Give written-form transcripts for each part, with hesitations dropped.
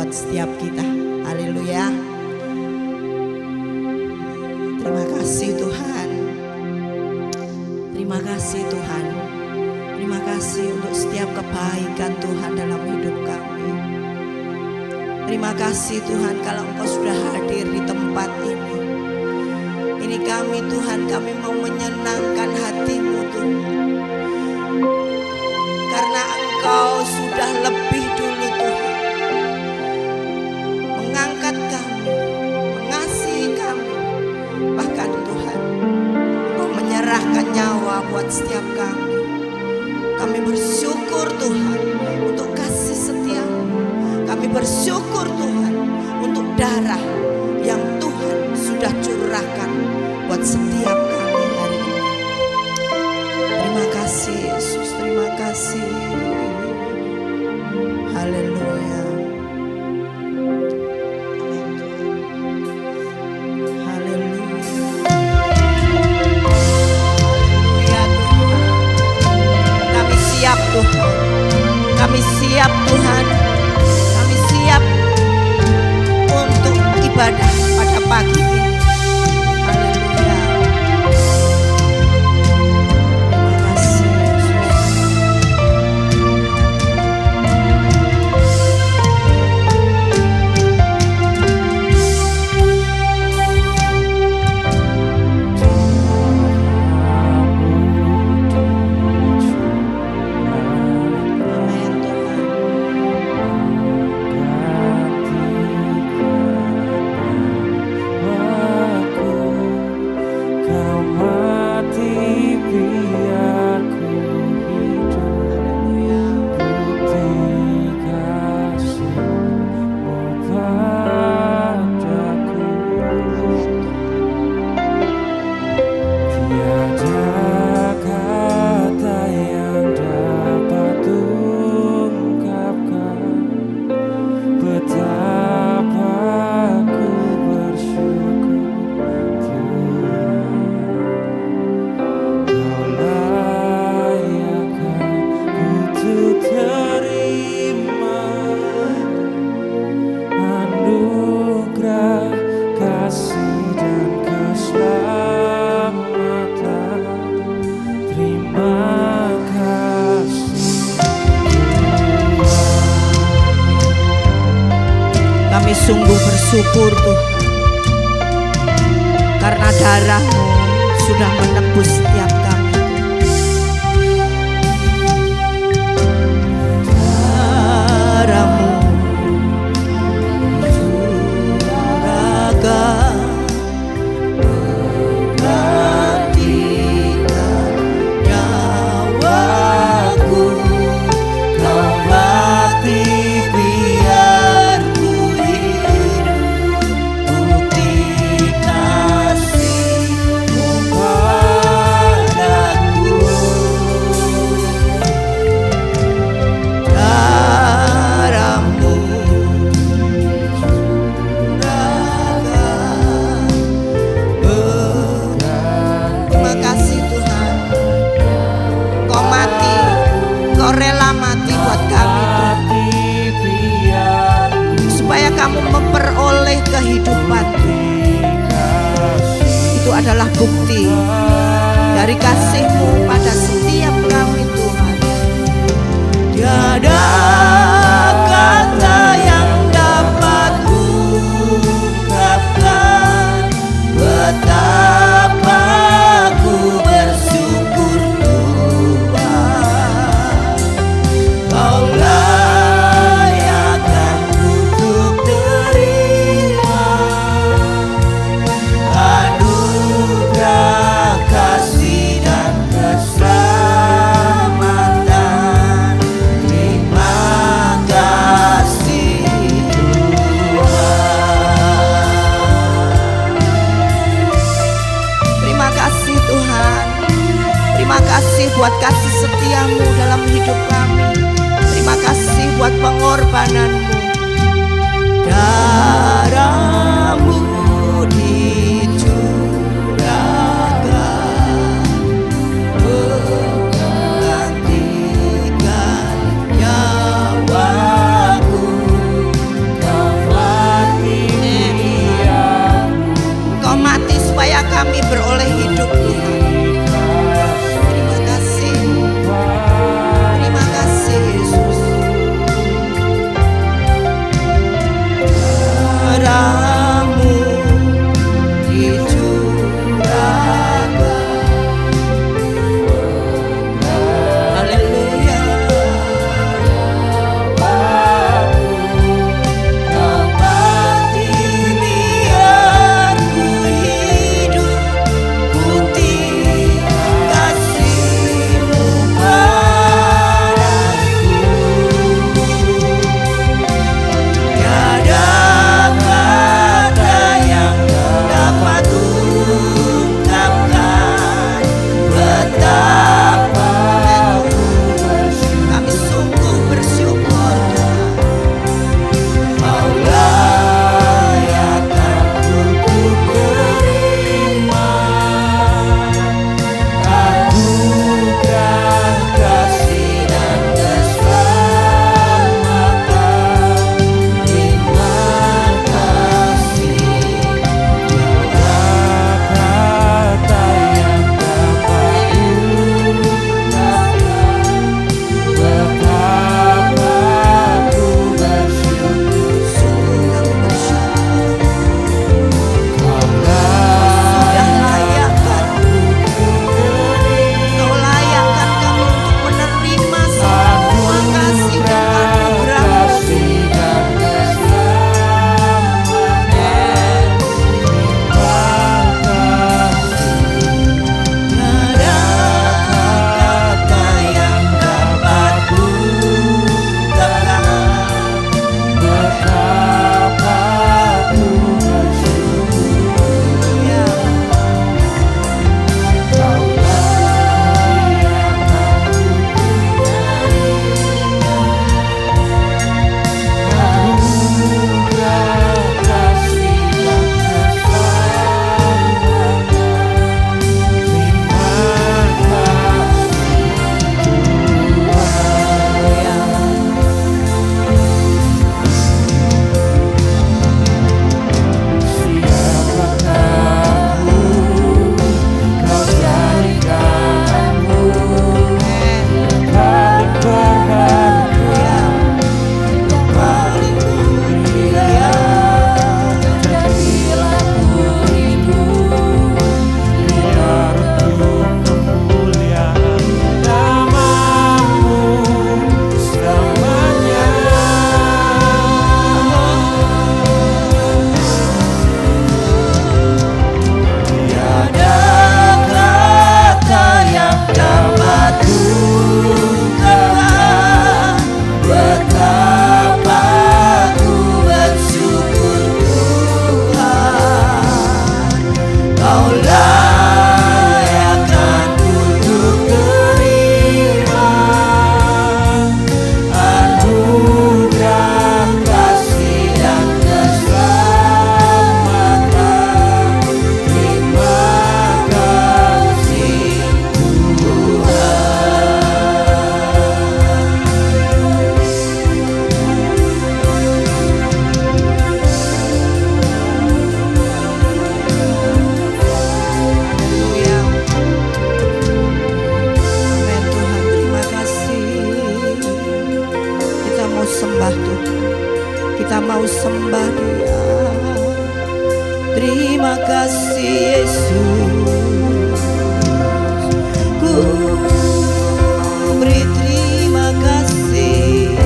buat setiap kita. Haleluya. Terima kasih Tuhan. Terima kasih Tuhan. Terima kasih untuk setiap kebaikan Tuhan dalam hidup kami. Terima kasih Tuhan kalau Engkau sudah hadir di tempat ini. Ini kami Tuhan, kami mau menyenangkan hati-Mu Tuhan. Karena Engkau sudah lebih dulu Tuhan mengangkat kami, mengasihi kami. Bahkan Tuhan, Engkau menyerahkan nyawa buat setiap kami. Kami bersyukur Tuhan untuk kasih setia-Mu. Kami bersyukur Tuhan untuk darah yang Tuhan sudah curahkan buat setiap kami hari ini. Terima kasih Yesus, terima kasih. Haleluya. Amin Tuhan. Haleluya. Haleluya Tuhan. Kami siap Tuhan. Kami siap Tuhan. Kami siap untuk ibadah pada pagi ini. Haleluya. Terima kasih Yesus. Amin Tuhan. Kami sungguh bersyukur Tuhan, karena darah-Mu sudah menebus setiap kami. Darah-Mu curahkan menggantikan nyawaku. Kau mati biar ku hidup, bukti kasih-Mu padaku. Darah-Mu curahkan. Terima kasih Tuhan. Kau mati, Kau rela mati buat kami Tuhan, supaya kamu memperoleh kehidupan. Itu adalah bukti dari kasih-Mu pada setiap kami Tuhan. Tiada kata yang dapat ungkapkan betapa ku bersyukur Tuhan. Kau layakkan untuk terima anugerah kasih dan keselamatan. Terima kasih Tuhan. Terima kasih Tuhan. Terima kasih buat kasih setia-Mu dalam hidup kami. Terima kasih buat pengorbanan-Mu. Darah-Mu dicurahkan menggantikan nyawaku. Kau Terima kasih Yesus, ku beri terima kasih,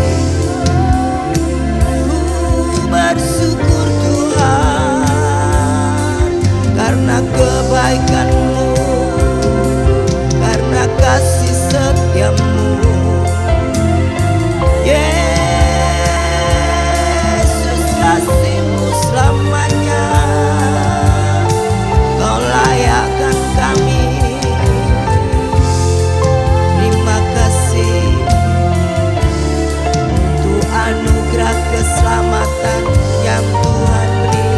ku bersyukur Tuhan karena kebaikan-Mu, karena kasih setia-Mu. Yesus, kasih-Mu selamanya, Kau layakkan kami. Terima kasih untuk anugerah keselamatan yang Tuhan beri.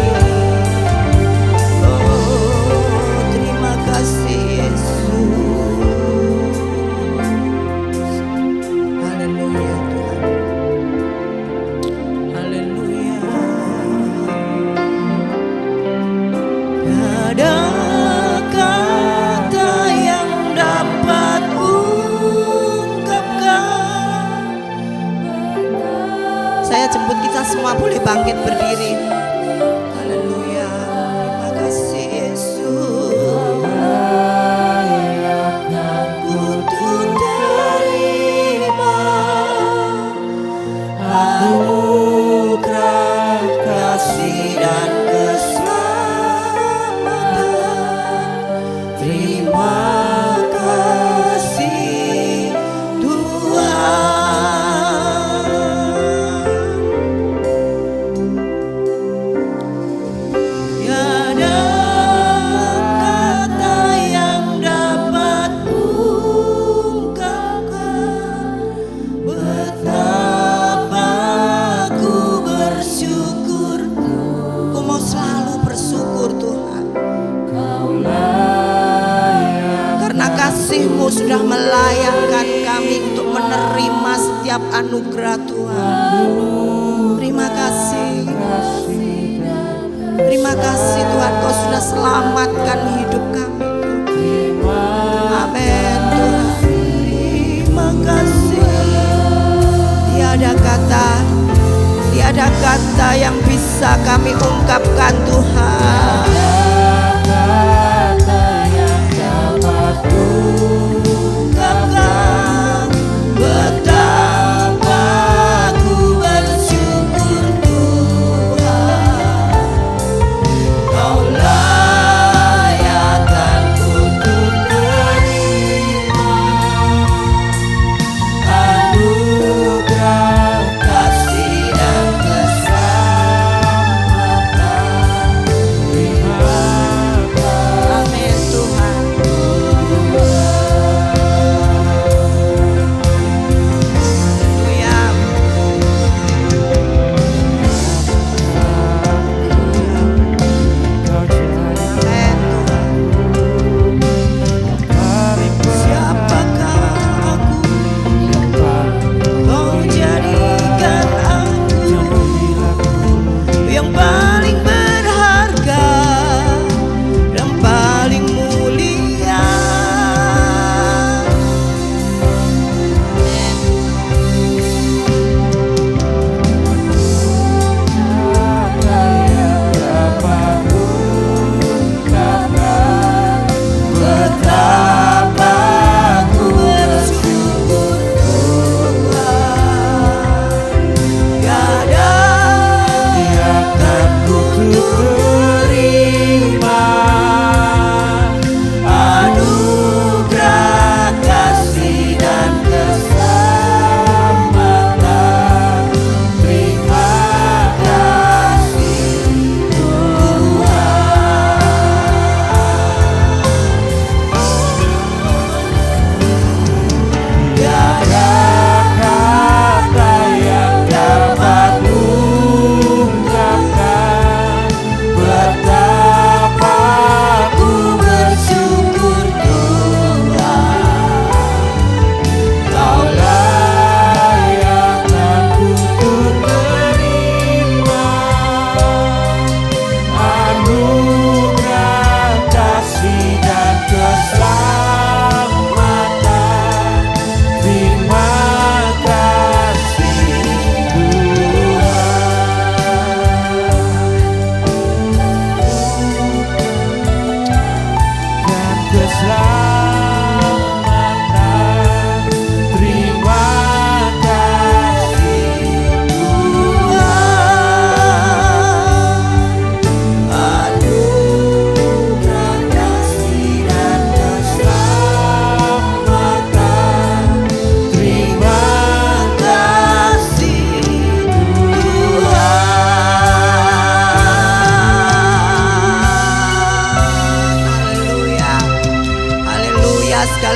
Oh, terima kasih Yesus. Haleluya Tuhan, haleluya. Ada kata yang dapat ungkapkan. Saya jemput kita semua boleh bangkit berdiri. Haleluya. Terima kasih Yesus. Untuk terima anugerah kasih dan keselamatan. Terima kasih Tuhan. Tiada kata yang dapat ungkapkan betapa ku bersyukur. Ku mau selalu bersyukur Tuhan, karena kasih-Mu sudah melayakkan kami untuk menerima setiap anugerah Tuhan. Terima kasih. Terima kasih Tuhan, Kau sudah selamatkan hidup kami. Amin Tuhan. Terima kasih. Tiada kata yang bisa kami ungkapkan Tuhan. Ungkapkan betapa ku bersyukur Tuhan. Kau layakkan untuk terima anugerah kasih dan keselamatan. Terima kasih. Amin Tuhan.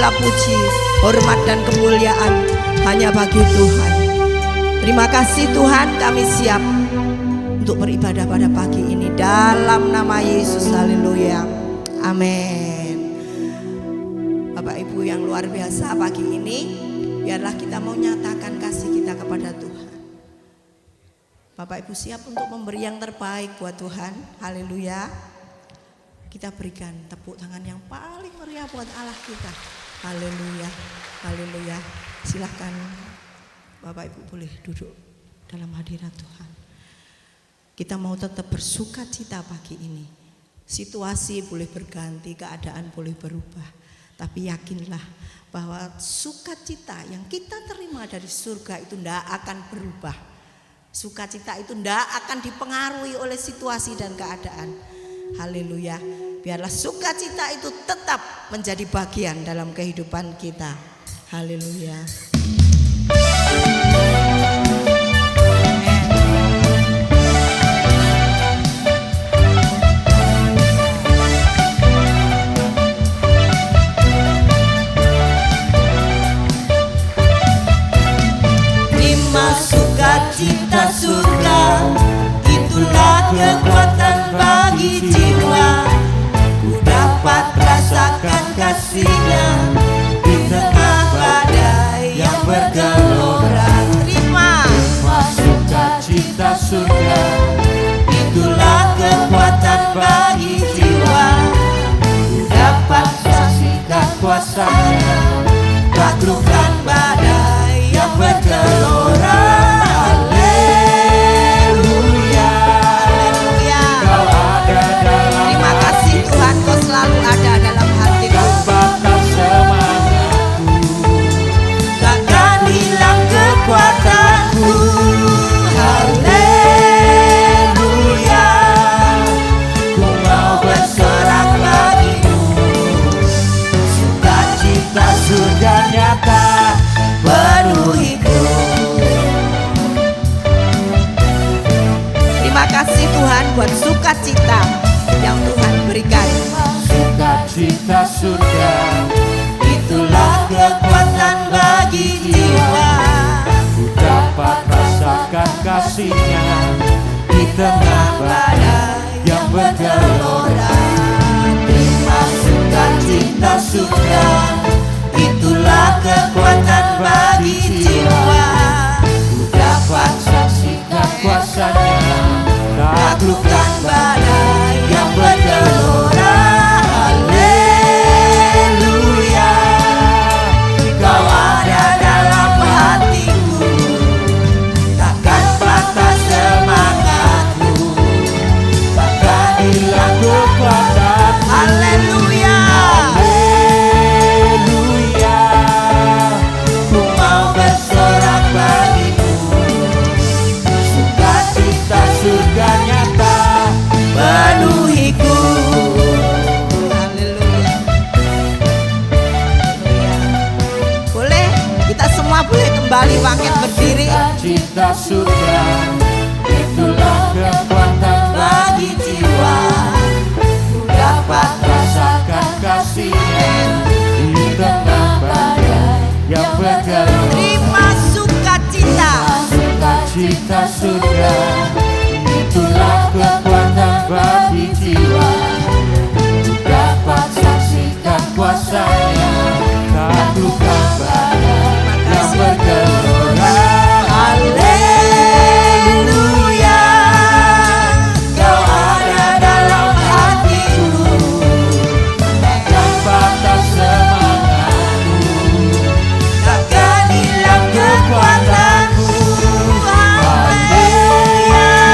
segala puji, hormat dan kemuliaan hanya bagi Tuhan. Terima kasih Tuhan, kami siap untuk beribadah pada pagi ini dalam nama Yesus. Haleluya. Amin. Bapak Ibu yang luar biasa, pagi ini biarlah kita mau nyatakan kasih kita kepada Tuhan. Bapak Ibu siap untuk memberi yang terbaik buat Tuhan. Haleluya. Kita berikan tepuk tangan yang paling meriah buat Allah kita. Haleluya. Haleluya. Silahkan Bapak Ibu boleh duduk dalam hadirat Tuhan. Kita mau tetap bersuka cita pagi ini. Situasi boleh berganti, keadaan boleh berubah, tapi yakinlah bahwa sukacita yang kita terima dari surga itu tidak akan berubah. Sukacita itu tidak akan dipengaruhi oleh situasi dan keadaan. Haleluya. Biarlah sukacita itu tetap menjadi bagian dalam kehidupan kita. Haleluya. Sukacita surga, itulah kekuatan bagi jiwa. Ku dapat rasakan kasih-Nya di tengah badai yang bergelora. Terima sukacita surga, itulah kekuatan bagi jiwa. Ku dapat saksikan kuasa-Nya, taklukkan badai yang bergelora. Selalu ada dalam hatiku. Takkan hilang kekuatanku. Haleluya. Ku mau bersorak bagimu. Sukacita surga nyata penuhiku. Terima kasih Tuhan buat sukacita yang Tuhan berikan. Sukacita surga, itulah kekuatan bagi jiwa. Ku dapat rasakan kasih-Nya di tengah badai yang bergelora. Terima sukacita surga, itulah kekuatan bagi jiwa. Ku dapat saksikan kuasa-Nya, taklukkan badai yang bergelora. Haleluya. Kau ada dalam hatiku, takkan patah semangatku, takkan hilang kekuatan. Haleluya. Haleluya. Ku mau bersorak bagimu. Sukacita surga nyata penuhiku. Haleluya. Boleh kita semua boleh kembali bangkit berdiri. Sukacita surga, itulah kekuatan bagi jiwa. Ku dapat rasakan kasih-Nya di tengah badai yang bergelora. Terima sukacita. Sukacita surga, itulah kekuatan bagi jiwa. Ku dapat saksikan kuasa-Nya, taklukkan badai yang bergelora. Haleluya. Kau ada dalam hatiku, takkan patah semangatku, takkan hilang kekuatanku. Haleluya.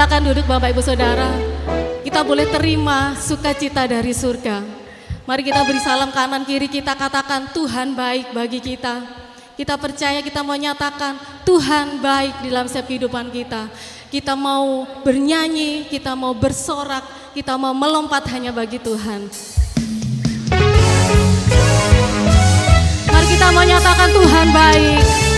Silakan duduk Bapak Ibu Saudara. Kita boleh terima sukacita dari surga. Mari kita beri salam kanan kiri, kita katakan Tuhan baik bagi kita. Kita percaya, kita mau nyatakan Tuhan baik di dalam setiap kehidupan kita. Kita mau bernyanyi, kita mau bersorak, kita mau melompat hanya bagi Tuhan. Mari kita mau nyatakan Tuhan baik.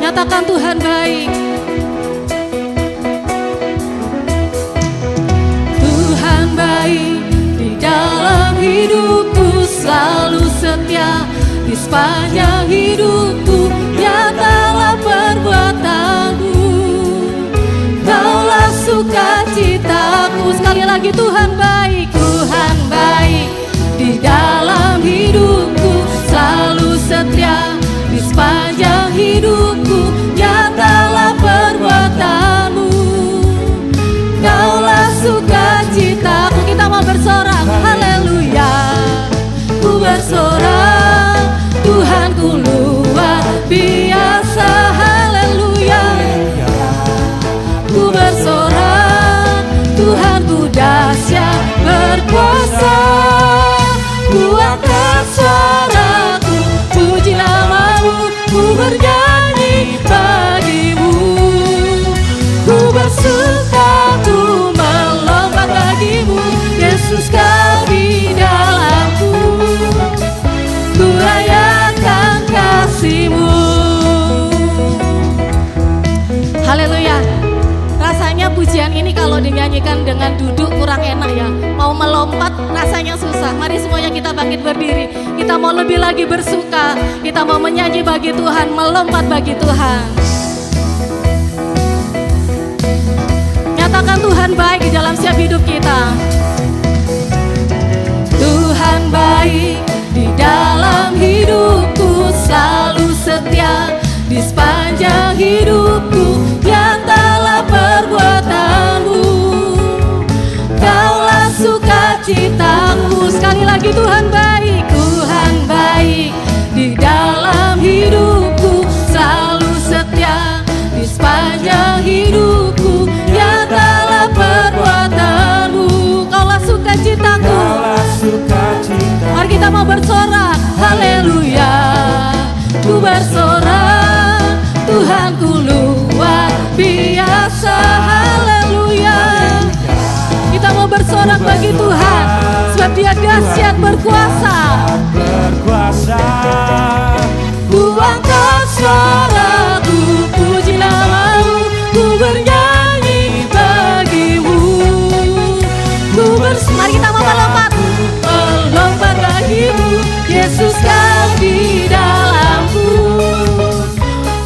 Nyatakan Tuhan baik. Tuhan baik di dalam hidupku, selalu setia di sepanjang hidupku. Nyatalah perbuatanmu, Kaulah sukacitaku. Sekali lagi Tuhan baik, Tuhan baik di dalam hidupku, selalu setia di sepanjang hidupku. Nyatalah perbuatanmu, Kaulah sukacitaku. Kita mau bersorak, haleluya. Ku bersorak, Tuhanku luar biasa, haleluya. Ku bersorak, Tuhanku dahsyat berkuasa. Ku angkat suaraku, puji namamu, ku bernyanyi bagimu. Ku bersuka, ku melompat bagimu, Yesus Kau di dalamku. Ku rayakan kasih-Mu. Haleluya. Rasanya pujian ini kalau dinyanyikan dengan duduk kurang enak ya. Mau melompat rasanya susah. Mari semuanya kita bangkit berdiri. Kita mau lebih lagi bersuka. Kita mau menyanyi bagi Tuhan, melompat bagi Tuhan. Nyatakan Tuhan baik di dalam setiap hidup kita. Tuhan baik di dalam hidupku, selalu setia di sepanjang hidupku. Nyatalah perbuatanmu, Kaulah sukacitaku. Sekali lagi Tuhan baik, Tuhan baik di dalam hidupku, selalu setia di sepanjang hidupku. Nyatalah perbuatanmu, Kaulah sukacitaku. Mari kita mau bersorak, haleluya. Ku bersorak, Tuhanku luar biasa, haleluya. Kita mau bersorak bagi Tuhan, sebab Dia dahsyat berkuasa. Ku angkat suaraku, puji namamu, ku bernyanyi bagimu. Mari kita mau melompat, melompat bagimu, Yesus Kau di dalamku.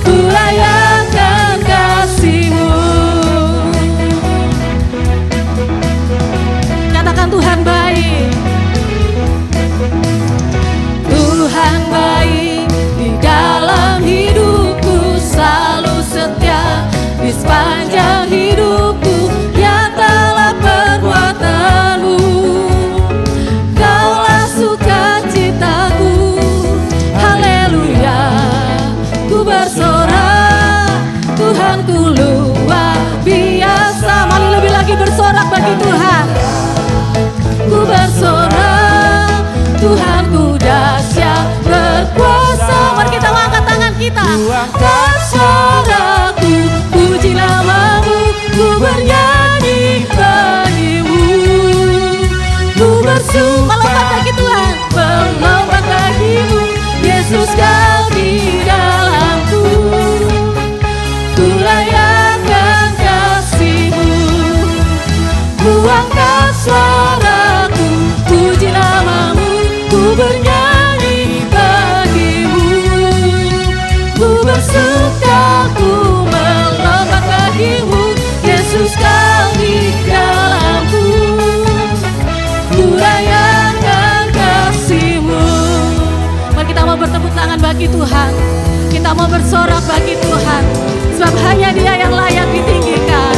Ku rayakan kasih-Mu. Nyatakan Tuhan baik. Tuhan baik di dalam hidupku, selalu setia di sepanjang hidupku. Nyatalah perbuatanmu, Kaulah sukacitaku, haleluya. Ku bersorak, Tuhanku luar biasa. Mari lebih lagi bersorak bagi Tuhan. Ku bersorak, Tuhanku dahsyat berkuasa. Mari kita angkat tangan kita. Angkat suaraku, puji namamu, ku bernyanyi bagimu. Ku bersuka, melompat bagi Tuhan, melompat bagimu, Yesus Kau di dalamku. Ku rayakan kasih-Mu. Ku angkat suaraku, puji namamu, ku bernyanyi bagimu. Ku bersuka, ku melompat bagimu, Yesus Kau di dalamku. Ku rayakan kasih-Mu. Mari kita mau bertepuk tangan bagi Tuhan. Kita mau bersorak bagi Tuhan, sebab hanya Dia yang layak ditinggikan.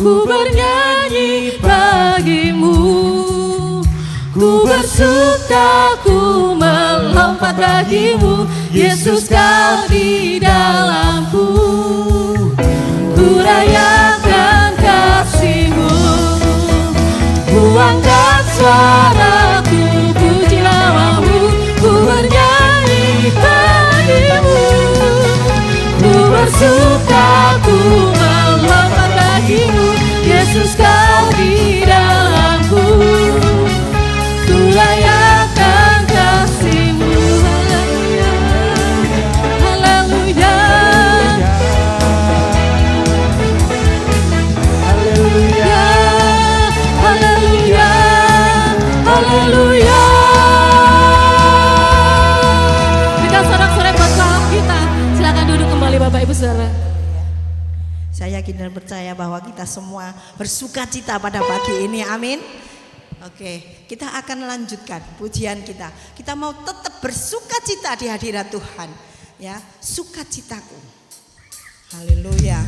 ku bernyanyi bagimu. Ku bersuka, ku melompat bagimu, Yesus kau di dalamku. Ku rayakan kasih-Mu, ku angkat suaraku, puji nama-Mu, ku bernyanyi bagimu. Ku bersuka, ku melompat bagimu, Yesus kau di dalamku. Ku rayakan kasih-Mu, haleluya, haleluya, haleluya, haleluya. Berikan sorak-sorai buat Tuhan kita. Silakan duduk kembali Bapak Ibu Saudara. Saya yakin dan percaya bahwa kita semua bersuka cita pada pagi ini, amin. Oke, kita akan lanjutkan pujian kita. Kita mau tetap bersuka cita di hadirat Tuhan, ya, sukacitaku. Haleluya.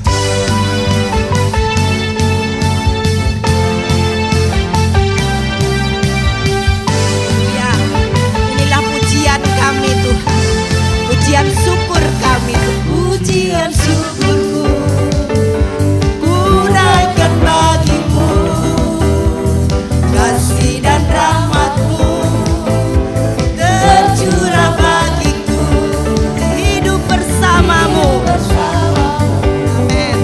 Ya, inilah pujian kami Tuhan, pujian syukur kami, pujian syukurku. Naikkan bagimu kasih dan rahmat-Mu, tercurah bagiku hidup bersama-Mu. Amin.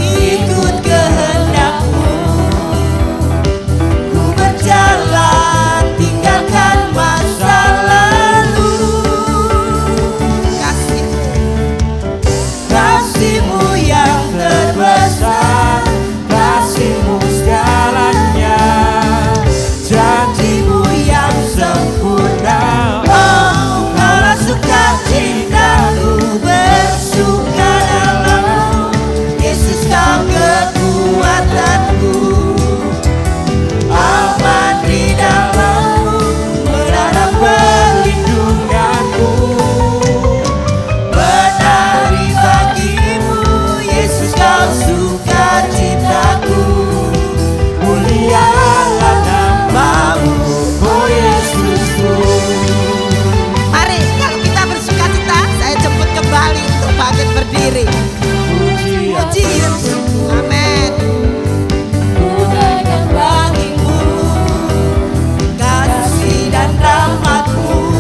Ikut kehendak-Mu, ku berjalan tinggalkan masa lalu. Kasih-Mu yang terbesar, kasih-Mu segalanya, janji-Mu yang sempurna. Oh, Kaulah sukacitaku, bersuka dalam Yesus, Kau kekuatanku, aman di dalam-Mu, berada perlindunganku. Menari bagimu, Yesus, Kau sukacitaku. Mulialah nama-Mu, oh Yesusku. Mari kalau kita bersuka cita, saya jemput kembali untuk bangkit berdiri. Puji Yesus, amin. Ku naikkan bagimu kasih dan rahmat-Mu,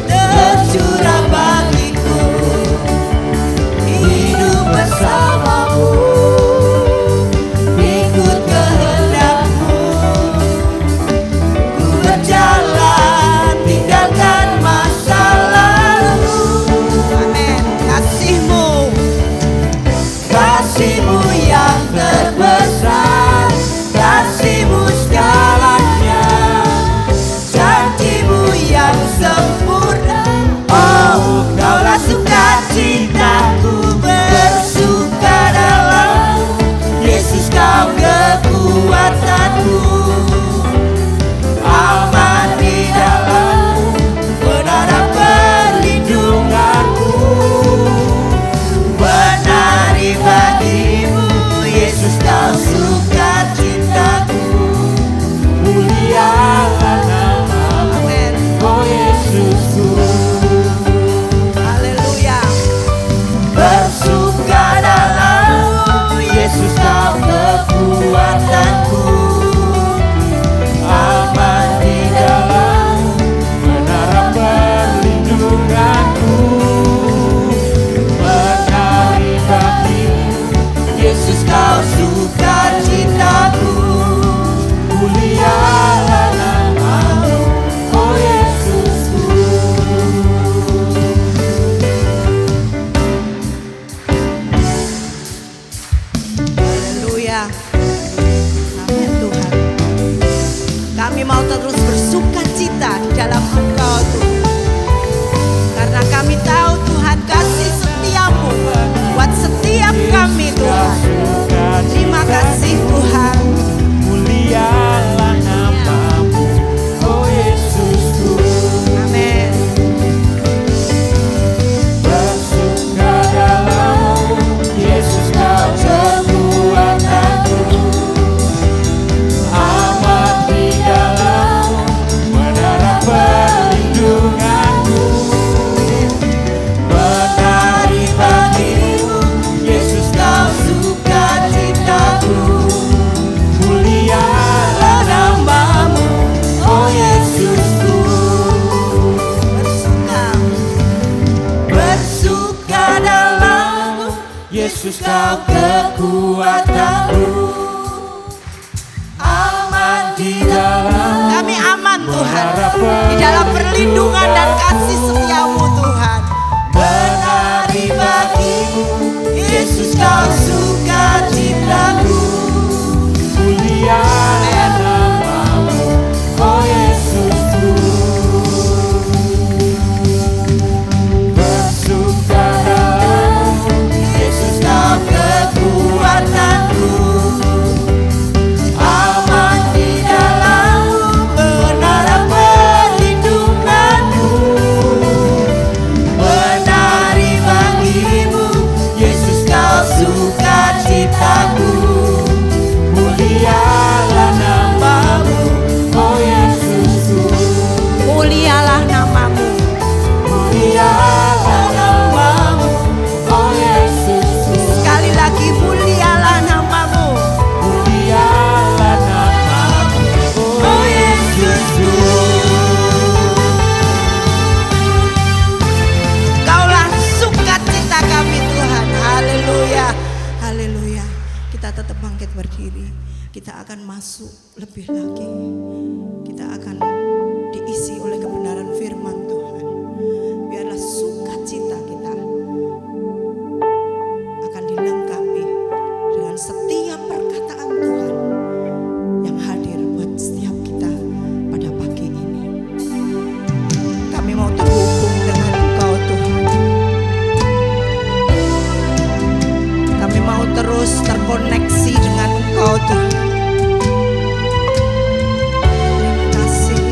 tercurah bagiku hidup bersama-Mu. Ikut kehendak-Mu, ku berjalan tinggalkan masa lalu. Amin. Kasih-Mu, kasih-Mu yang terbesar, kasih-Mu segalanya, janji-Mu yang sempurna. Oh, Kaulah sukacitaku, bersuka dalam Yesus, Kau kekuatanku, aman di dalam-Mu, menara perlindunganku. Menari bagimu, Yesus, Kau sukacitaku. Mulialah nama-Mu, amin, oh Yesusku. Haleluya. Bersuka dalam Yesus, Kau kekuatanku, aman di dalam menara perlindunganku. Menari bagimu, Yesus, Kau sukacitaku. Mulialah nama-Mu, oh Yesusku. Haleluya. Amin Tuhan. Kami mau terus bersuka cita di dalam Engkau Tuhan, karena kami tahu Tuhan kasih setia-Mu buat setiap kami Tuhan. Terima kasih Tuhan. Mulialah nama-Mu, oh Yesusku. Amin. Bersuka dalam Yesus, Kau kekuatan. Yesus kau kekuatanku, aman di dalam. Kami aman Tuhan Berharap di dalam perlindungan dan kasih setiamu Tuhan. menari bagimu, Yesus kau sukacitaku. Mulialah namamu, oh Yesusku. Bersukaramu, Yesus kau kekuatanku, aman di dalammu, menara perlindunganmu. Menari bagimu, Yesus kau sukacitaku. Mulialah namamu, oh Yesusku. Mulialah namamu. Mulialah namamu, oh Yesusku. Sekali lagi mulialah namamu. Mulialah namamu, oh Yesusku. Kaulah sukacita kami Tuhan. Haleluya. Haleluya. Kita tetap bangkit berdiri. Kita akan masuk lebih lagi. Kita akan diisi oleh kebenaran firman Tuhan. Biarlah sukacita kita akan dilengkapi dengan setiap perkataan Tuhan yang hadir buat setiap kita pada pagi ini. Kami mau terhubung dengan Engkau Tuhan. Kami mau terus terkoneksi dengan Engkau Tuhan. Terima kasih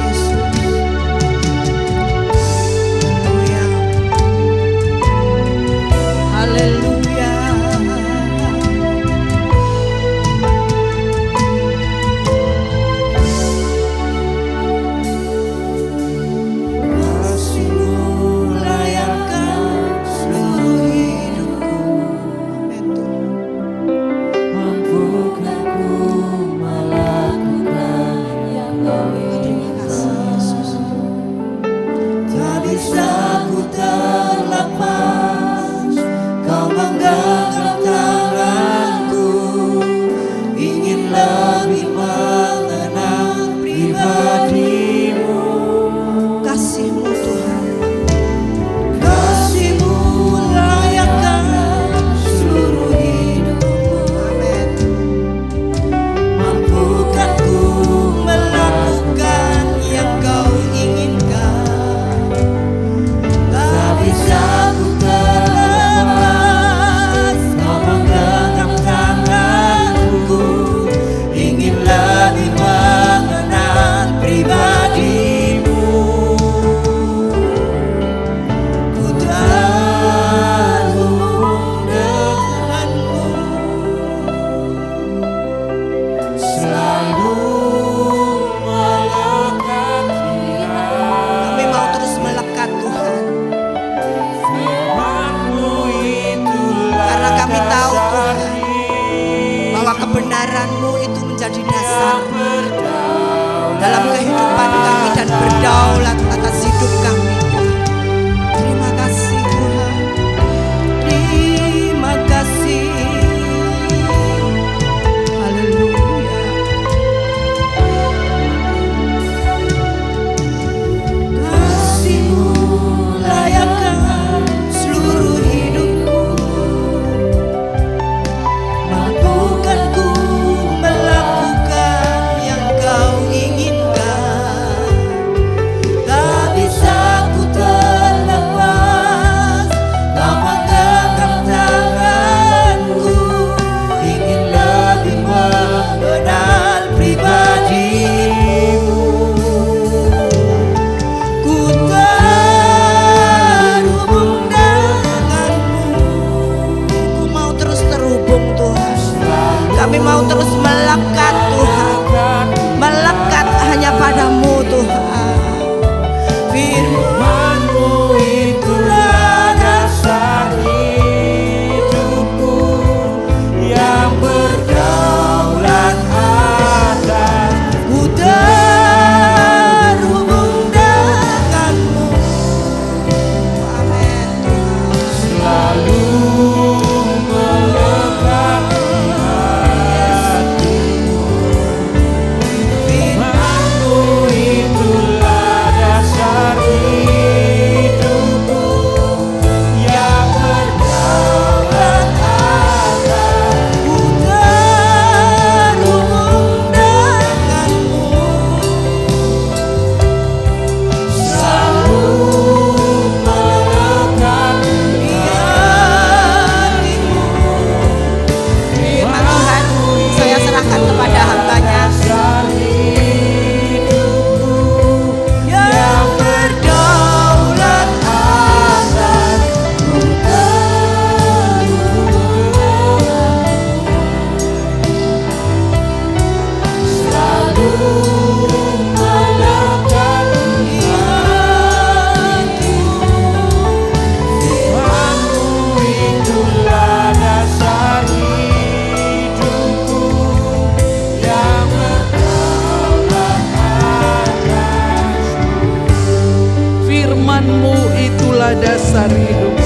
firman-Mu itulah dasar hidup.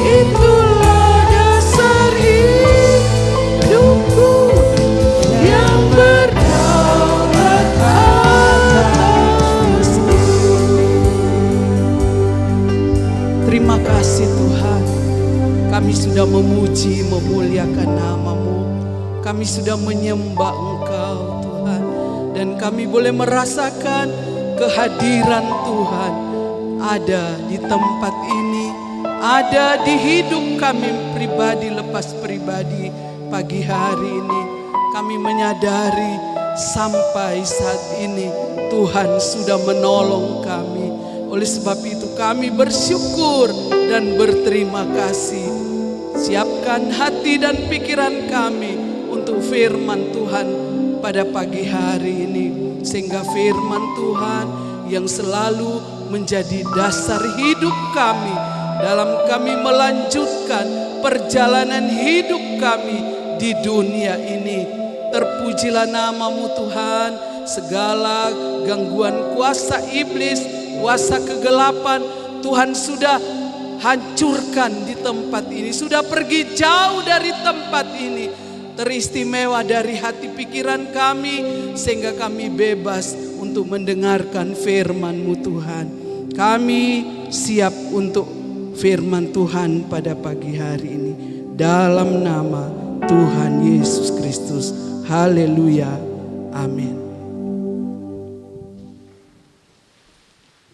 Itulah dasar hidupku yang berdaulat atasku. Terima kasih Tuhan, kami sudah memuji, memuliakan nama-Mu. Kami sudah menyembah Engkau Tuhan, dan kami boleh merasakan kehadiran Tuhan ada di tempat ini, ada di hidup kami pribadi lepas pribadi. Pagi hari ini kami menyadari sampai saat ini Tuhan sudah menolong kami. Oleh sebab itu kami bersyukur dan berterima kasih. Siapkan hati dan pikiran kami untuk firman Tuhan pada pagi hari ini, sehingga firman Tuhan yang selalu menjadi dasar hidup kami dalam kami melanjutkan perjalanan hidup kami di dunia ini. Terpujilah nama-Mu Tuhan. Segala gangguan kuasa iblis, kuasa kegelapan, Tuhan sudah hancurkan di tempat ini, sudah pergi jauh dari tempat ini. Teristimewa dari hati pikiran kami, sehingga kami bebas untuk mendengarkan firman-Mu Tuhan. Kami siap untuk firman Tuhan pada pagi hari ini, dalam nama Tuhan Yesus Kristus. Haleluya, amin.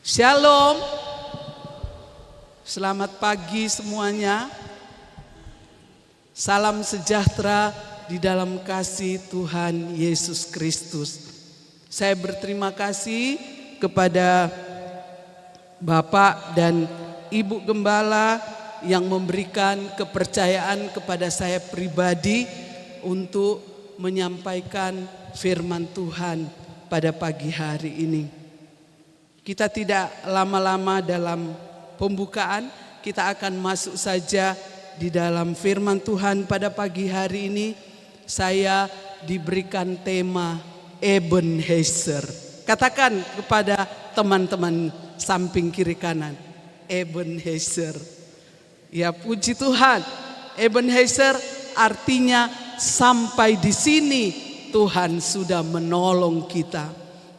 Shalom, selamat pagi semuanya. Salam sejahtera di dalam kasih Tuhan Yesus Kristus. Saya berterima kasih kepada Bapak dan Ibu Gembala yang memberikan kepercayaan kepada saya pribadi untuk menyampaikan firman Tuhan pada pagi hari ini. Kita tidak lama-lama dalam pembukaan, kita akan masuk saja di dalam firman Tuhan pada pagi hari ini. Saya diberikan tema Ebenezer. Katakan kepada teman-teman samping kiri kanan, Ebenezer. Ya, puji Tuhan. Ebenezer artinya sampai di sini Tuhan sudah menolong kita.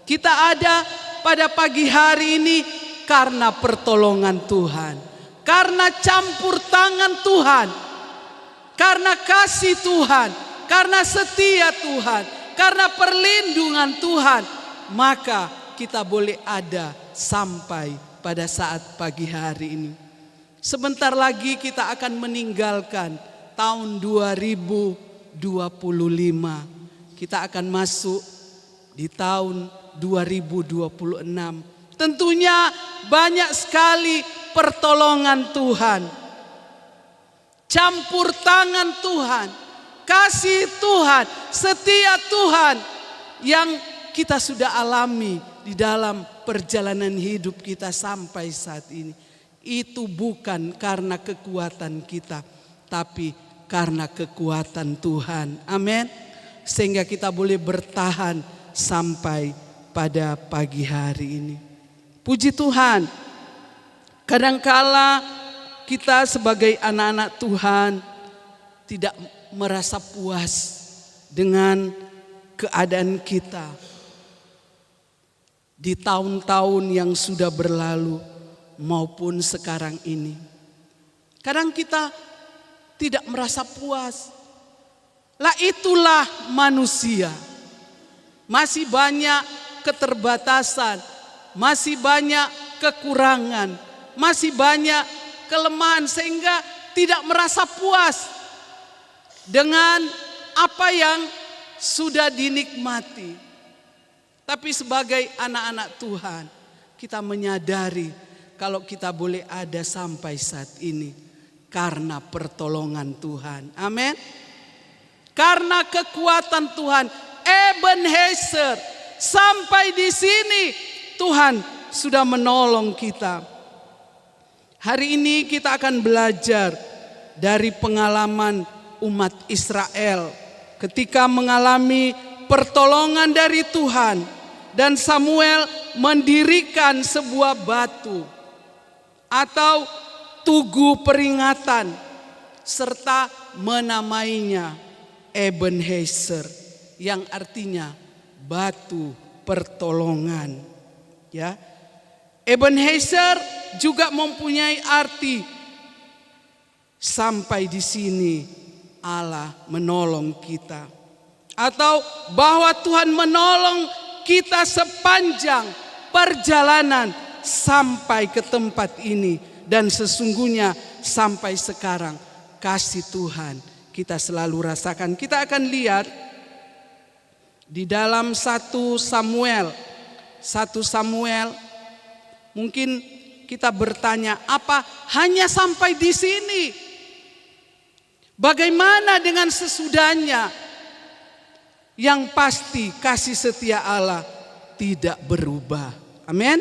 Kita ada pada pagi hari ini karena pertolongan Tuhan, karena campur tangan Tuhan, karena kasih Tuhan, karena setia Tuhan, karena perlindungan Tuhan, maka kita boleh ada sampai pada saat pagi hari ini. Sebentar lagi kita akan meninggalkan tahun 2025. Kita akan masuk di tahun 2026. Tentunya banyak sekali pertolongan Tuhan, campur tangan Tuhan, kasih Tuhan, setia Tuhan yang kita sudah alami di dalam perjalanan hidup kita sampai saat ini. Itu bukan karena kekuatan kita, tapi karena kekuatan Tuhan. Amin. Sehingga kita boleh bertahan sampai pada pagi hari ini. Puji Tuhan. Kadangkala kita sebagai anak-anak Tuhan tidak merasa puas dengan keadaan kita di tahun-tahun yang sudah berlalu maupun sekarang ini. Kadang kita tidak merasa puas. Lah itulah manusia. Masih banyak keterbatasan, masih banyak kekurangan, masih banyak kelemahan sehingga tidak merasa puas dengan apa yang sudah dinikmati. Tapi sebagai anak-anak Tuhan, kita menyadari kalau kita boleh ada sampai saat ini karena pertolongan Tuhan. Amin. Karena kekuatan Tuhan. Ebenezer, sampai di sini Tuhan sudah menolong kita. Hari ini kita akan belajar dari pengalaman umat Israel ketika mengalami pertolongan dari Tuhan dan Samuel mendirikan sebuah batu atau tugu peringatan, serta menamainya Ebenezer yang artinya batu pertolongan. Ya, Ebenezer juga mempunyai arti sampai di sini Allah menolong kita, atau bahwa Tuhan menolong kita sepanjang perjalanan sampai ke tempat ini, dan sesungguhnya sampai sekarang kasih Tuhan kita selalu rasakan. Kita akan lihat di dalam 1 Samuel. Mungkin kita bertanya, apa hanya sampai di sini? Bagaimana dengan sesudahnya? Yang pasti kasih setia Allah tidak berubah. Amin.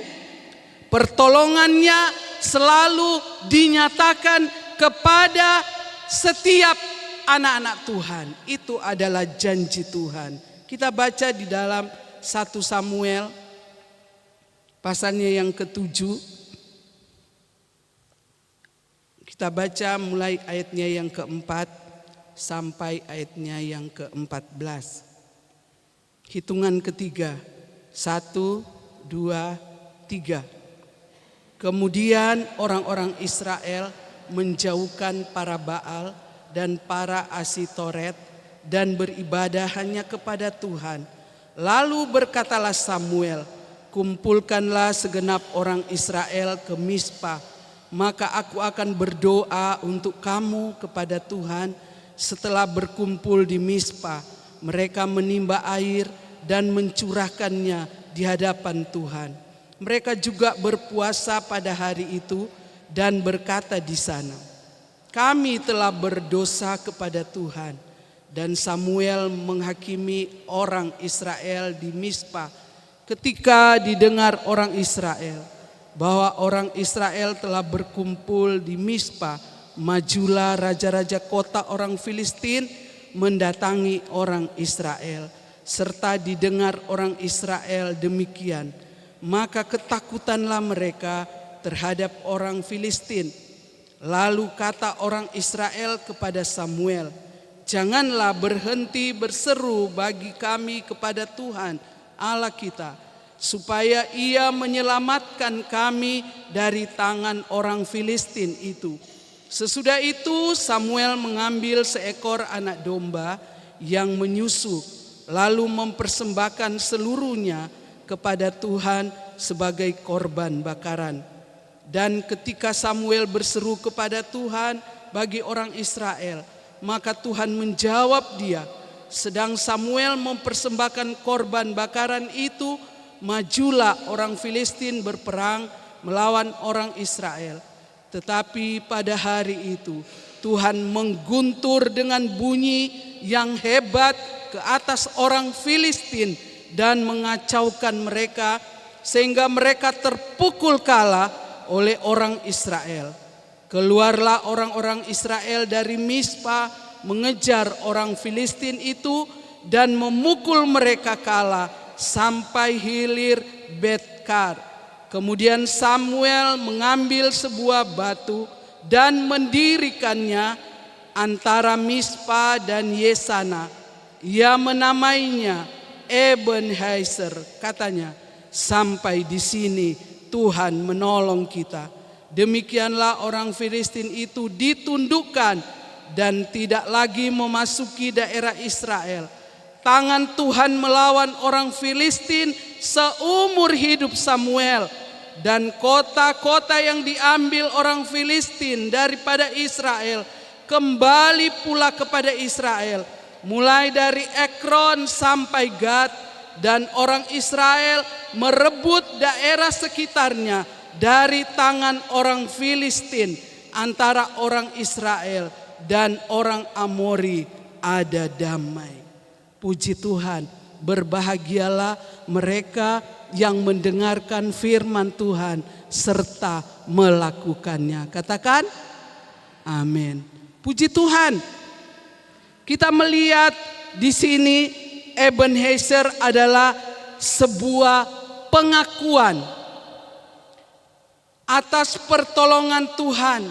Pertolongannya selalu dinyatakan kepada setiap anak-anak Tuhan. Itu adalah janji Tuhan. Kita baca di dalam 1 Samuel pasalnya yang ke-7. Kita baca mulai ayatnya yang ke-4 sampai ayatnya yang ke-14. Hitungan ketiga. 1, 2, 3. Kemudian orang-orang Israel menjauhkan para Baal dan para Asitoret dan beribadah hanya kepada Tuhan. Lalu berkatalah Samuel, kumpulkanlah segenap orang Israel ke Mispa, maka aku akan berdoa untuk kamu kepada Tuhan. Setelah berkumpul di Mispa, mereka menimba air dan mencurahkannya di hadapan Tuhan. Mereka juga berpuasa pada hari itu dan berkata di sana, kami telah berdosa kepada Tuhan. Dan Samuel menghakimi orang Israel di Mispa. Ketika didengar orang Israel bahwa orang Israel telah berkumpul di Mispa, majulah raja-raja kota orang Filistin mendatangi orang Israel. Serta didengar orang Israel demikian, maka ketakutanlah mereka terhadap orang Filistin. Lalu kata orang Israel kepada Samuel, janganlah berhenti berseru bagi kami kepada Tuhan Allah kita, supaya ia menyelamatkan kami dari tangan orang Filistin itu. Sesudah itu Samuel mengambil seekor anak domba yang menyusu, lalu mempersembahkan seluruhnya kepada Tuhan sebagai korban bakaran. Dan ketika Samuel berseru kepada Tuhan bagi orang Israel, maka Tuhan menjawab dia. Sedang Samuel mempersembahkan korban bakaran itu, majulah orang Filistin berperang melawan orang Israel. Tetapi pada hari itu Tuhan mengguntur dengan bunyi yang hebat ke atas orang Filistin dan mengacaukan mereka sehingga mereka terpukul kalah oleh orang Israel. Keluarlah orang-orang Israel dari Mispa mengejar orang Filistin itu dan memukul mereka kalah sampai hilir Betkar. Kemudian Samuel mengambil sebuah batu dan mendirikannya antara Mispa dan Yesana. Ia menamainya Ebenezer, katanya, sampai di sini Tuhan menolong kita. Demikianlah orang Filistin itu ditundukkan dan tidak lagi memasuki daerah Israel. Tangan Tuhan melawan orang Filistin seumur hidup Samuel, dan kota-kota yang diambil orang Filistin daripada Israel kembali pula kepada Israel, mulai dari Ekron sampai Gad, dan orang Israel merebut daerah sekitarnya dari tangan orang Filistin. Antara orang Israel dan orang Amori ada damai. Puji Tuhan, berbahagialah mereka yang mendengarkan firman Tuhan serta melakukannya. Katakan amin. Puji Tuhan. Kita melihat di sini Ebenezer adalah sebuah pengakuan atas pertolongan Tuhan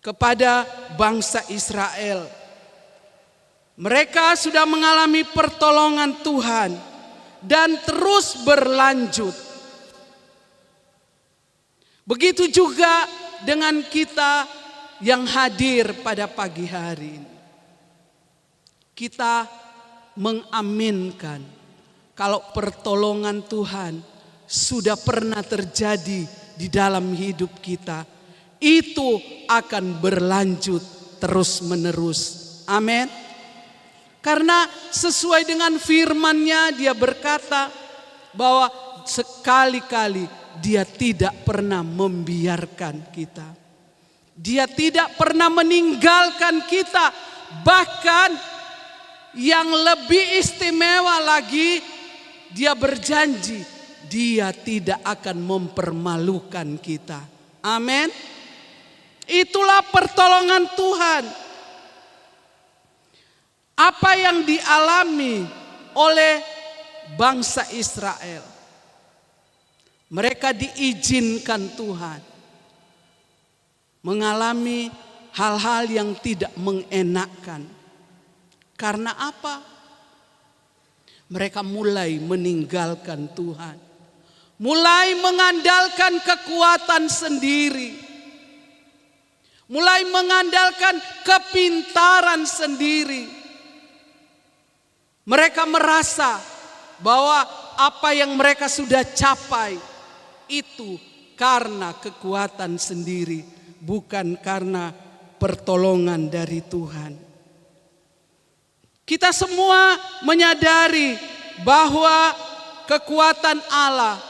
kepada bangsa Israel. Mereka sudah mengalami pertolongan Tuhan dan terus berlanjut. Begitu juga dengan kita yang hadir pada pagi hari ini. Kita mengaminkan kalau pertolongan Tuhan sudah pernah terjadi di dalam hidup kita, itu akan berlanjut terus menerus. Amin. Karena sesuai dengan firman-Nya, Dia berkata bahwa sekali-kali Dia tidak pernah membiarkan kita. Dia tidak pernah meninggalkan kita. Bahkan yang lebih istimewa lagi, Dia berjanji Dia tidak akan mempermalukan kita. Amin. Itulah pertolongan Tuhan. Apa yang dialami oleh bangsa Israel, mereka diizinkan Tuhan mengalami hal-hal yang tidak mengenakkan. Karena apa? Mereka mulai meninggalkan Tuhan, mulai mengandalkan kekuatan sendiri, mulai mengandalkan kepintaran sendiri. Mereka merasa bahwa apa yang mereka sudah capai itu karena kekuatan sendiri, bukan karena pertolongan dari Tuhan. Kita semua menyadari bahwa kekuatan Allah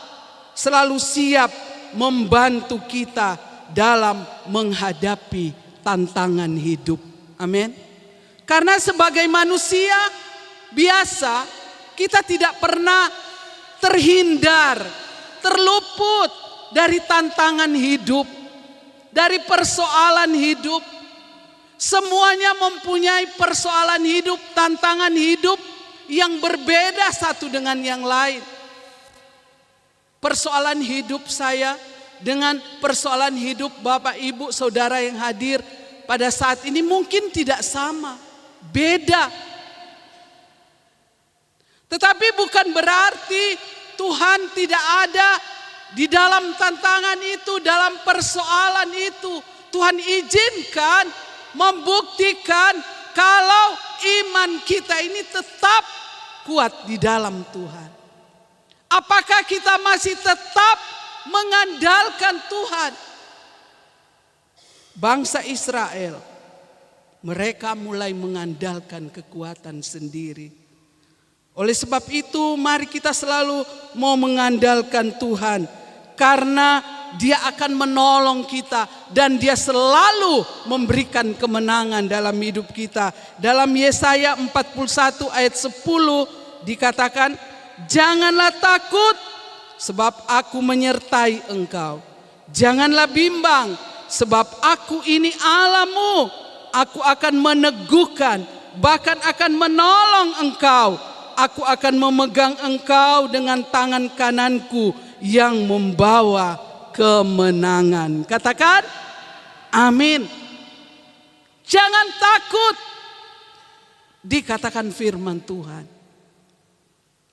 selalu siap membantu kita dalam menghadapi tantangan hidup. Amin. Karena sebagai manusia biasa, kita tidak pernah terhindar, terluput dari tantangan hidup, dari persoalan hidup. Semuanya mempunyai persoalan hidup, tantangan hidup yang berbeda satu dengan yang lain. Persoalan hidup saya dengan persoalan hidup Bapak, Ibu, Saudara yang hadir pada saat ini mungkin tidak sama, beda. Tetapi bukan berarti Tuhan tidak ada di dalam tantangan itu, dalam persoalan itu. Tuhan izinkan membuktikan kalau iman kita ini tetap kuat di dalam Tuhan. Apakah kita masih tetap mengandalkan Tuhan? Bangsa Israel, mereka mulai mengandalkan kekuatan sendiri. Oleh sebab itu mari kita selalu mau mengandalkan Tuhan. Karena Dia akan menolong kita dan Dia selalu memberikan kemenangan dalam hidup kita. Dalam Yesaya 41 ayat 10 dikatakan, janganlah takut sebab aku menyertai engkau. Janganlah bimbang sebab aku ini Allahmu. Aku akan meneguhkan, bahkan akan menolong engkau. Aku akan memegang engkau dengan tangan kananku yang membawa kemenangan. Katakan amin. Jangan takut, dikatakan firman Tuhan.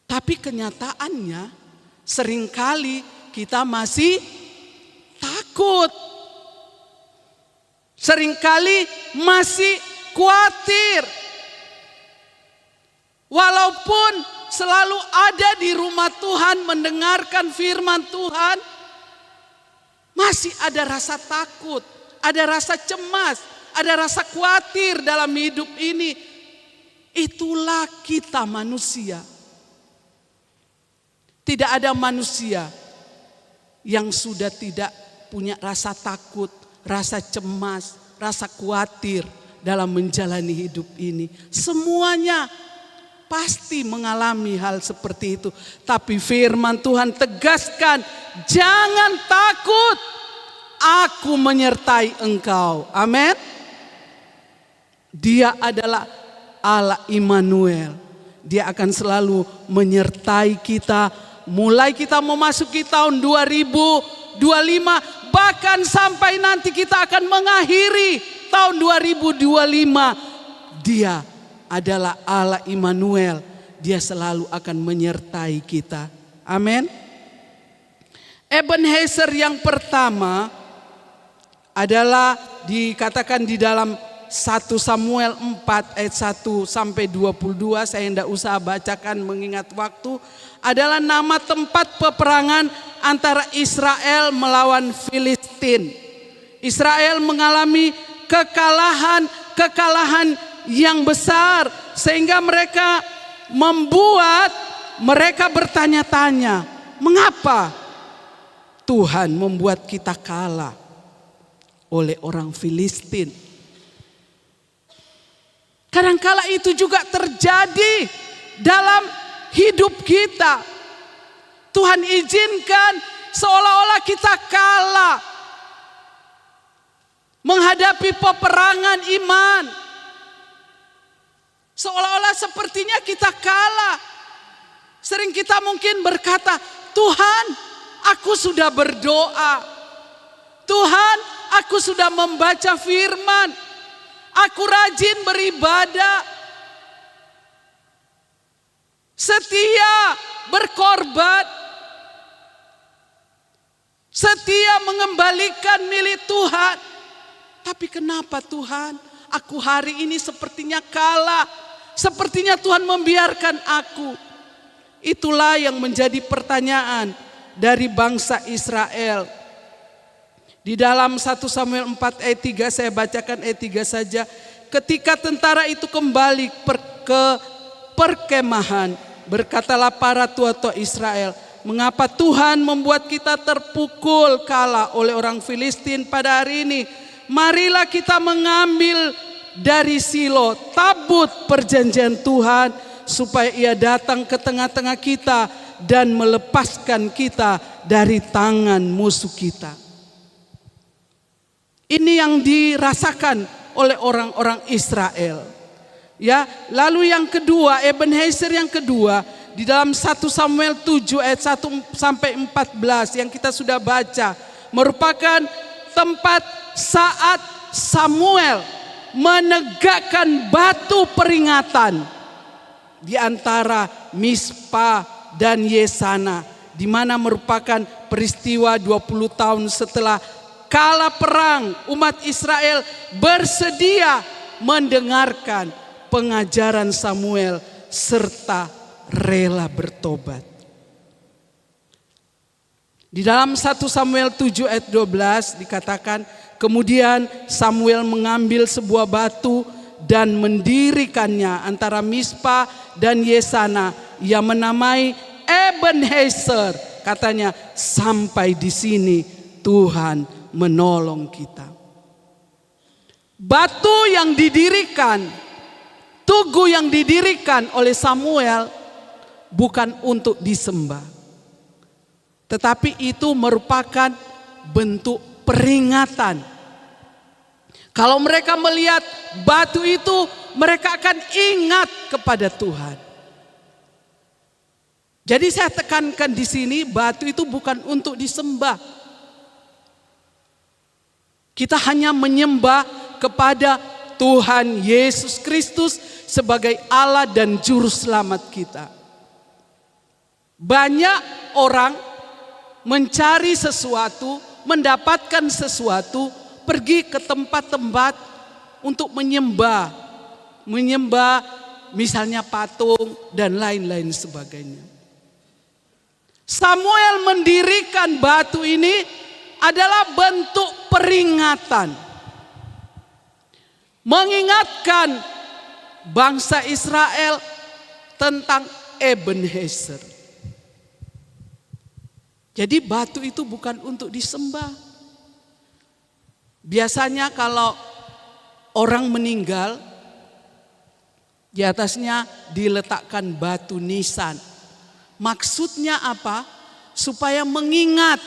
Tapi kenyataannya seringkali kita masih takut. Seringkali masih khawatir. Walaupun selalu ada di rumah Tuhan mendengarkan firman Tuhan, masih ada rasa takut, ada rasa cemas, ada rasa khawatir dalam hidup ini. Itulah kita manusia. Tidak ada manusia yang sudah tidak punya rasa takut, rasa cemas, rasa khawatir dalam menjalani hidup ini. Semuanya pasti mengalami hal seperti itu. Tapi firman Tuhan tegaskan, jangan takut, aku menyertai engkau. Amin. Dia adalah Allah Immanuel. Dia akan selalu menyertai kita mulai kita memasuki tahun 2025, bahkan sampai nanti kita akan mengakhiri tahun 2025. Dia adalah Allah Immanuel. Dia selalu akan menyertai kita. Amin. Ebenezer yang pertama adalah dikatakan di dalam 1 Samuel 4 ayat 1 sampai 22. Saya tidak usah bacakan mengingat waktu. Adalah nama tempat peperangan antara Israel melawan Filistin. Israel mengalami kekalahan yang besar, sehingga mereka bertanya-tanya, mengapa Tuhan membuat kita kalah oleh orang Filistin? Kadangkala itu juga terjadi dalam hidup kita. Tuhan izinkan seolah-olah kita kalah menghadapi peperangan iman. Seolah-olah sepertinya kita kalah. Sering kita mungkin berkata, Tuhan, aku sudah berdoa. Tuhan, aku sudah membaca firman. Aku rajin beribadah. Setia berkorban. Setia mengembalikan milik Tuhan. Tapi kenapa Tuhan, aku hari ini sepertinya kalah. Sepertinya Tuhan membiarkan aku. Itulah yang menjadi pertanyaan dari bangsa Israel. Di dalam 1 Samuel 4 ayat 3, saya bacakan ayat 3 saja. Ketika tentara itu kembali ke perkemahan, berkatalah para tua-tua Israel, mengapa Tuhan membuat kita terpukul kalah oleh orang Filistin pada hari ini? Marilah kita mengambil dari Silo tabut perjanjian Tuhan, supaya ia datang ke tengah-tengah kita dan melepaskan kita dari tangan musuh kita. Ini yang dirasakan oleh orang-orang Israel. Ya, lalu yang kedua, Ebenezer yang kedua di dalam 1 Samuel 7 ayat 1 sampai 14 yang kita sudah baca, merupakan tempat saat Samuel menegakkan batu peringatan di antara Mispa dan Yesana, di mana merupakan peristiwa 20 tahun setelah kala perang. Umat Israel bersedia mendengarkan pengajaran Samuel serta rela bertobat. Di dalam 1 Samuel 7 ayat 12 dikatakan, kemudian Samuel mengambil sebuah batu dan mendirikannya antara Mispa dan Yesana. Ia menamai Ebenezer. Katanya, sampai di sini Tuhan menolong kita. Batu yang didirikan, tugu yang didirikan oleh Samuel bukan untuk disembah, tetapi itu merupakan bentuk peringatan. Kalau mereka melihat batu itu, mereka akan ingat kepada Tuhan. Jadi saya tekankan di sini, batu itu bukan untuk disembah. Kita hanya menyembah kepada Tuhan Yesus Kristus sebagai Allah dan Juru Selamat kita. Banyak orang mencari sesuatu, mendapatkan sesuatu, pergi ke tempat-tempat untuk menyembah misalnya patung dan lain-lain sebagainya. Samuel mendirikan batu ini adalah bentuk peringatan, mengingatkan bangsa Israel tentang Ebenezer. Jadi batu itu bukan untuk disembah. Biasanya kalau orang meninggal, di atasnya diletakkan batu nisan. Maksudnya apa? Supaya mengingat.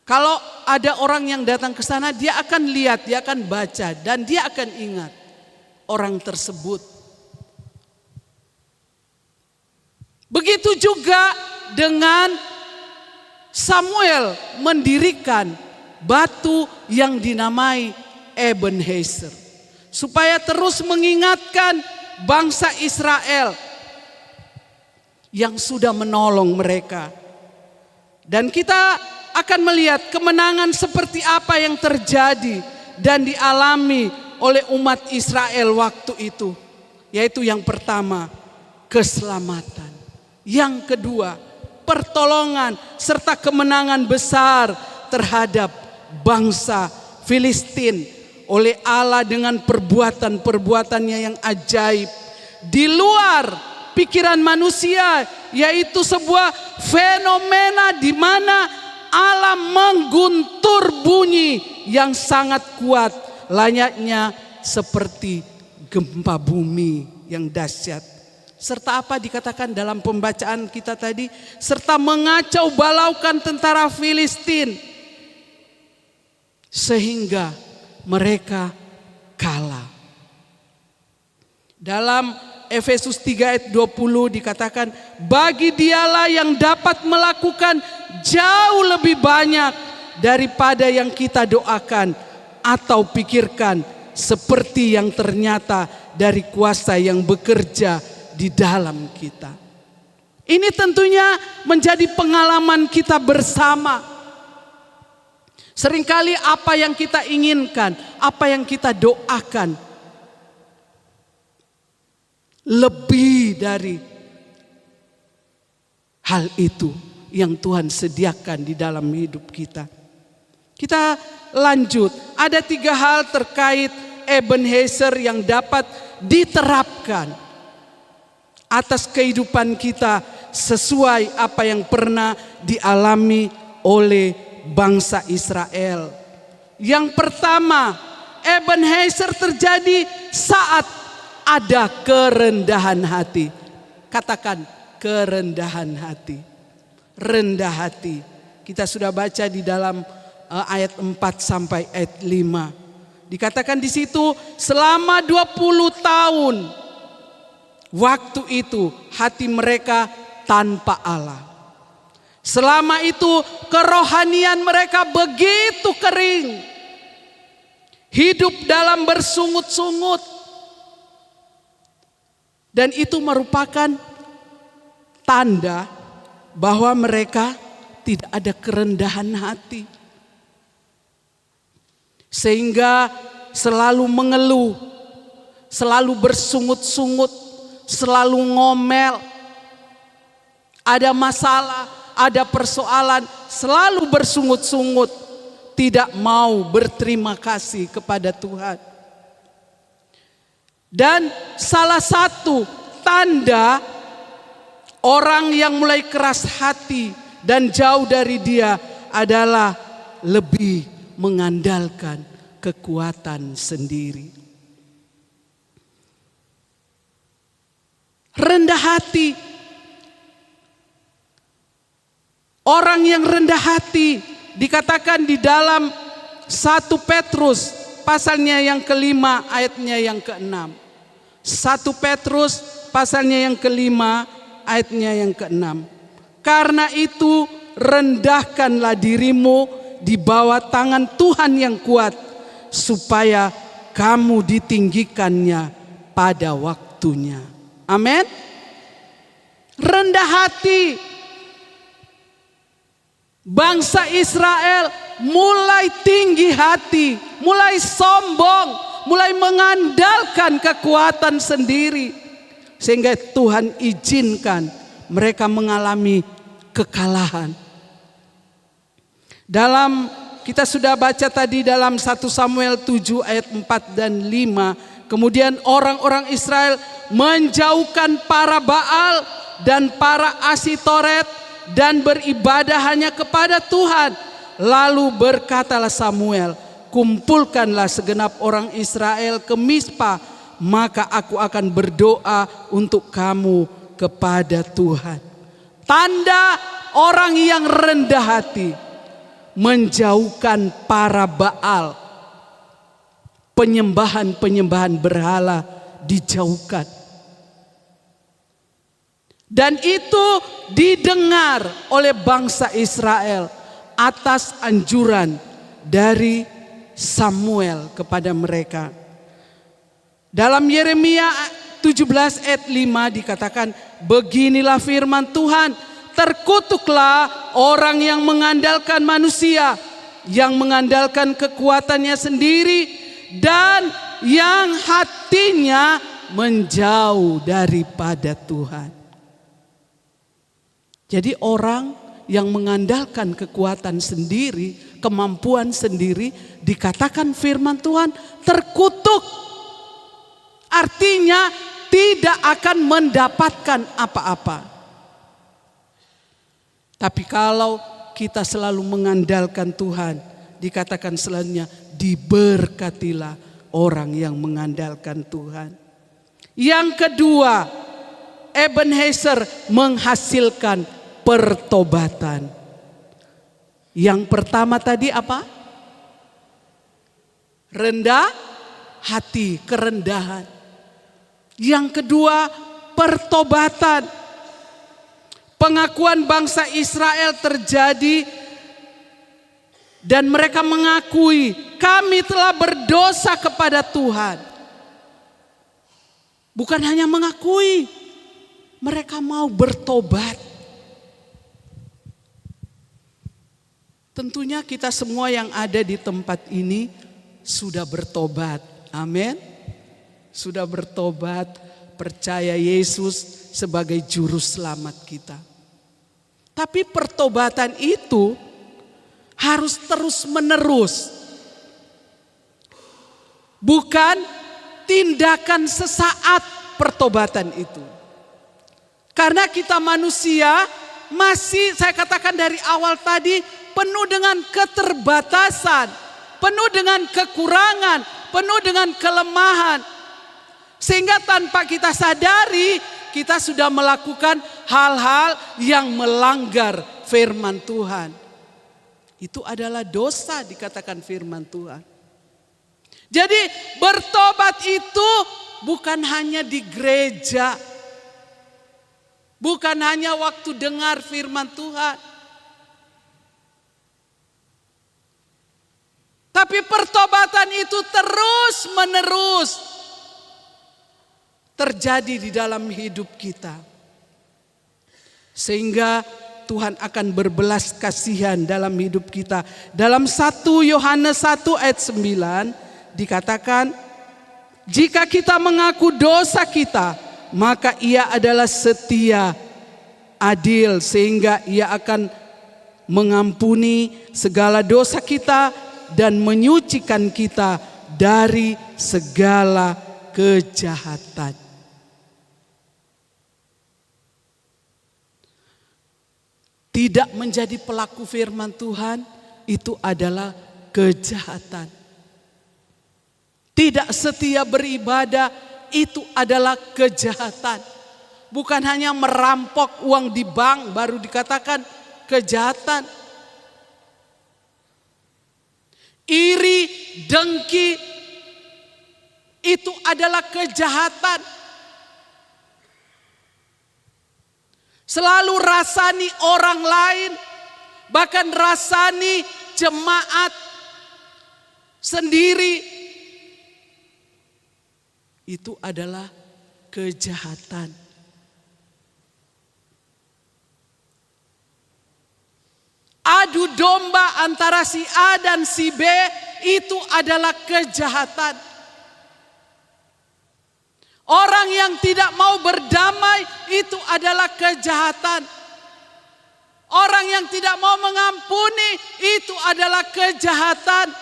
Kalau ada orang yang datang ke sana, dia akan lihat, dia akan baca, dan dia akan ingat orang tersebut. Begitu juga dengan Samuel mendirikan batu yang dinamai Ebenezer, supaya terus mengingatkan bangsa Israel yang sudah menolong mereka. Dan kita akan melihat kemenangan seperti apa yang terjadi dan dialami oleh umat Israel waktu itu. Yaitu yang pertama, keselamatan. Yang kedua, pertolongan serta kemenangan besar terhadap bangsa Filistin oleh Allah dengan perbuatan-perbuatannya yang ajaib di luar pikiran manusia, yaitu sebuah fenomena di mana Allah mengguntur bunyi yang sangat kuat, layaknya seperti gempa bumi yang dahsyat. Serta apa dikatakan dalam pembacaan kita tadi? Serta mengacau balaukan tentara Filistin sehingga mereka kalah. Dalam Efesus 3 ayat 20 dikatakan, bagi dialah yang dapat melakukan jauh lebih banyak daripada yang kita doakan atau pikirkan, seperti yang ternyata dari kuasa yang bekerja di dalam kita. Ini tentunya menjadi pengalaman kita bersama. Seringkali apa yang kita inginkan, apa yang kita doakan, lebih dari hal itu yang Tuhan sediakan di dalam hidup kita. Kita lanjut, ada 3 hal terkait Ebenezer yang dapat diterapkan atas kehidupan kita sesuai apa yang pernah dialami oleh bangsa Israel. Yang pertama, Ebenezer terjadi saat ada kerendahan hati. Katakan kerendahan hati. Rendah hati. Kita sudah baca di dalam ayat 4 sampai ayat 5. Dikatakan di situ selama 20 tahun waktu itu hati mereka tanpa Allah. Selama itu kerohanian mereka begitu kering. Hidup dalam bersungut-sungut. Dan itu merupakan tanda bahwa mereka tidak ada kerendahan hati. Sehingga selalu mengeluh, selalu bersungut-sungut, selalu ngomel. Ada masalah, ada persoalan, selalu bersungut-sungut, tidak mau berterima kasih kepada Tuhan. Dan salah satu tanda orang yang mulai keras hati dan jauh dari Dia adalah lebih mengandalkan kekuatan sendiri. Rendah hati. Orang yang rendah hati dikatakan di dalam 1 Petrus pasalnya yang kelima ayatnya yang ke-6. 1 Petrus pasalnya yang kelima ayatnya yang ke-6. Karena itu rendahkanlah dirimu di bawah tangan Tuhan yang kuat, supaya kamu ditinggikannya pada waktunya. Amin. Rendah hati. Bangsa Israel mulai tinggi hati, mulai sombong, mulai mengandalkan kekuatan sendiri. Sehingga Tuhan izinkan mereka mengalami kekalahan. Dalam kita sudah baca tadi dalam 1 Samuel 7 ayat 4 dan 5. Kemudian orang-orang Israel menjauhkan para Baal dan para Asitoret dan beribadah hanya kepada Tuhan. Lalu berkatalah Samuel, kumpulkanlah segenap orang Israel ke Mizpah, maka aku akan berdoa untuk kamu kepada Tuhan. Tanda orang yang rendah hati, menjauhkan para Baal, penyembahan-penyembahan berhala dijauhkan. Dan itu didengar oleh bangsa Israel atas anjuran dari Samuel kepada mereka. Dalam Yeremia 17 ayat 5 dikatakan, beginilah firman Tuhan, terkutuklah orang yang mengandalkan manusia, yang mengandalkan kekuatannya sendiri, dan yang hatinya menjauh daripada Tuhan. Jadi orang yang mengandalkan kekuatan sendiri, kemampuan sendiri, dikatakan firman Tuhan terkutuk. Artinya tidak akan mendapatkan apa-apa. Tapi kalau kita selalu mengandalkan Tuhan, dikatakan selanjutnya, diberkatilah orang yang mengandalkan Tuhan. Yang kedua, Ebenezer menghasilkan pertobatan. Yang pertama tadi apa? Rendah hati, kerendahan. Yang kedua, pertobatan. Pengakuan bangsa Israel terjadi dan mereka mengakui, kami telah berdosa kepada Tuhan. Bukan hanya mengakui, mereka mau bertobat. Tentunya kita semua yang ada di tempat ini sudah bertobat. Amin. Sudah bertobat, percaya Yesus sebagai juru selamat kita. Tapi pertobatan itu harus terus menerus. Bukan tindakan sesaat pertobatan itu. Karena kita manusia masih, saya katakan dari awal tadi, penuh dengan keterbatasan, penuh dengan kekurangan, penuh dengan kelemahan. Sehingga tanpa kita sadari, kita sudah melakukan hal-hal yang melanggar firman Tuhan. Itu adalah dosa, dikatakan firman Tuhan. Jadi bertobat itu bukan hanya di gereja, bukan hanya waktu dengar firman Tuhan, tapi pertobatan itu terus menerus terjadi di dalam hidup kita. Sehingga Tuhan akan berbelas kasihan dalam hidup kita. Dalam 1 Yohanes 1 ayat 9 dikatakan, jika kita mengaku dosa kita, maka Ia adalah setia, adil, sehingga Ia akan mengampuni segala dosa kita dan menyucikan kita dari segala kejahatan. Tidak menjadi pelaku firman Tuhan itu adalah kejahatan. Tidak setia beribadah itu adalah kejahatan. Bukan hanya merampok uang di bank baru dikatakan kejahatan. Iri, dengki itu adalah kejahatan. Selalu rasani orang lain, bahkan rasani jemaat sendiri, itu adalah kejahatan. Adu domba antara si A dan si B itu adalah kejahatan. Orang yang tidak mau berdamai itu adalah kejahatan. Orang yang tidak mau mengampuni itu adalah kejahatan.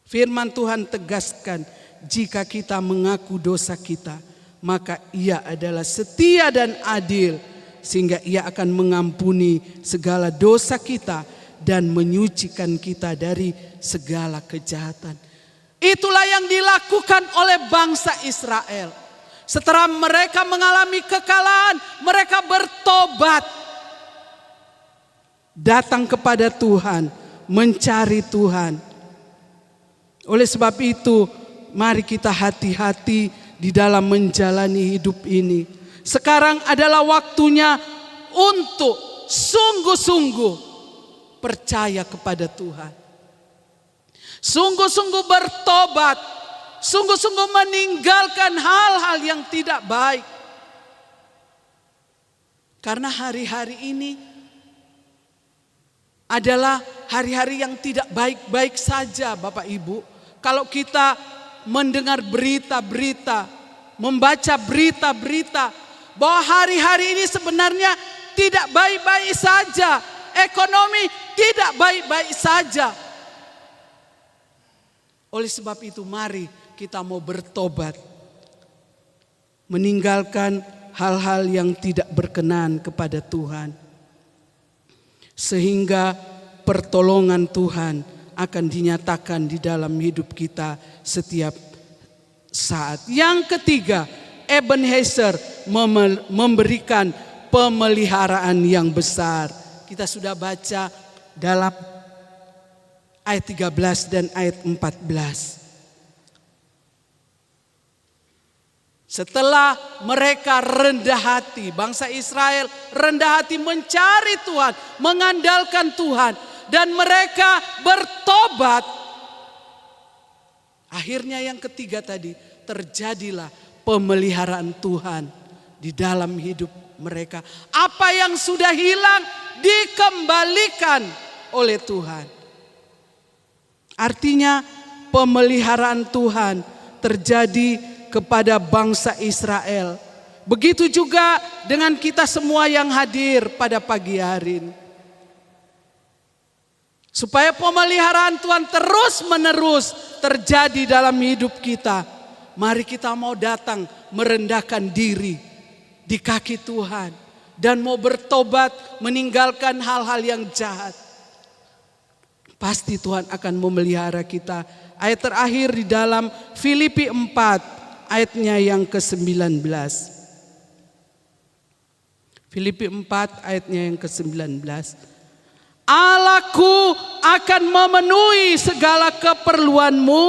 Firman Tuhan tegaskan, jika kita mengaku dosa kita, maka Ia adalah setia dan adil, sehingga Ia akan mengampuni segala dosa kita dan menyucikan kita dari segala kejahatan. Itulah yang dilakukan oleh bangsa Israel. Setelah mereka mengalami kekalahan, mereka bertobat. Datang kepada Tuhan, mencari Tuhan. Oleh sebab itu, mari kita hati-hati di dalam menjalani hidup ini. Sekarang adalah waktunya untuk sungguh-sungguh percaya kepada Tuhan. Sungguh-sungguh bertobat, sungguh-sungguh meninggalkan hal-hal yang tidak baik. Karena hari-hari ini adalah hari-hari yang tidak baik-baik saja, Bapak Ibu. Kalau kita mendengar berita-berita, membaca berita-berita bahwa hari-hari ini sebenarnya tidak baik-baik saja, ekonomi tidak baik-baik saja. Oleh sebab itu mari kita mau bertobat, meninggalkan hal-hal yang tidak berkenan kepada Tuhan, sehingga pertolongan Tuhan akan dinyatakan di dalam hidup kita setiap saat. Yang ketiga, Ebenezer memberikan pemeliharaan yang besar. Kita sudah baca dalam ayat 13 dan ayat 14. Setelah mereka rendah hati, bangsa Israel rendah hati mencari Tuhan, mengandalkan Tuhan, dan mereka bertobat. Akhirnya yang ketiga tadi, terjadilah pemeliharaan Tuhan di dalam hidup mereka. Apa yang sudah hilang dikembalikan oleh Tuhan. Artinya pemeliharaan Tuhan terjadi kepada bangsa Israel. Begitu juga dengan kita semua yang hadir pada pagi hari ini. Supaya pemeliharaan Tuhan terus menerus terjadi dalam hidup kita, mari kita mau datang merendahkan diri di kaki Tuhan dan mau bertobat, meninggalkan hal-hal yang jahat. Pasti Tuhan akan memelihara kita. Ayat terakhir di dalam Filipi 4 ayatnya yang ke-19. Filipi 4 ayatnya yang ke-19. Allahku akan memenuhi segala keperluanmu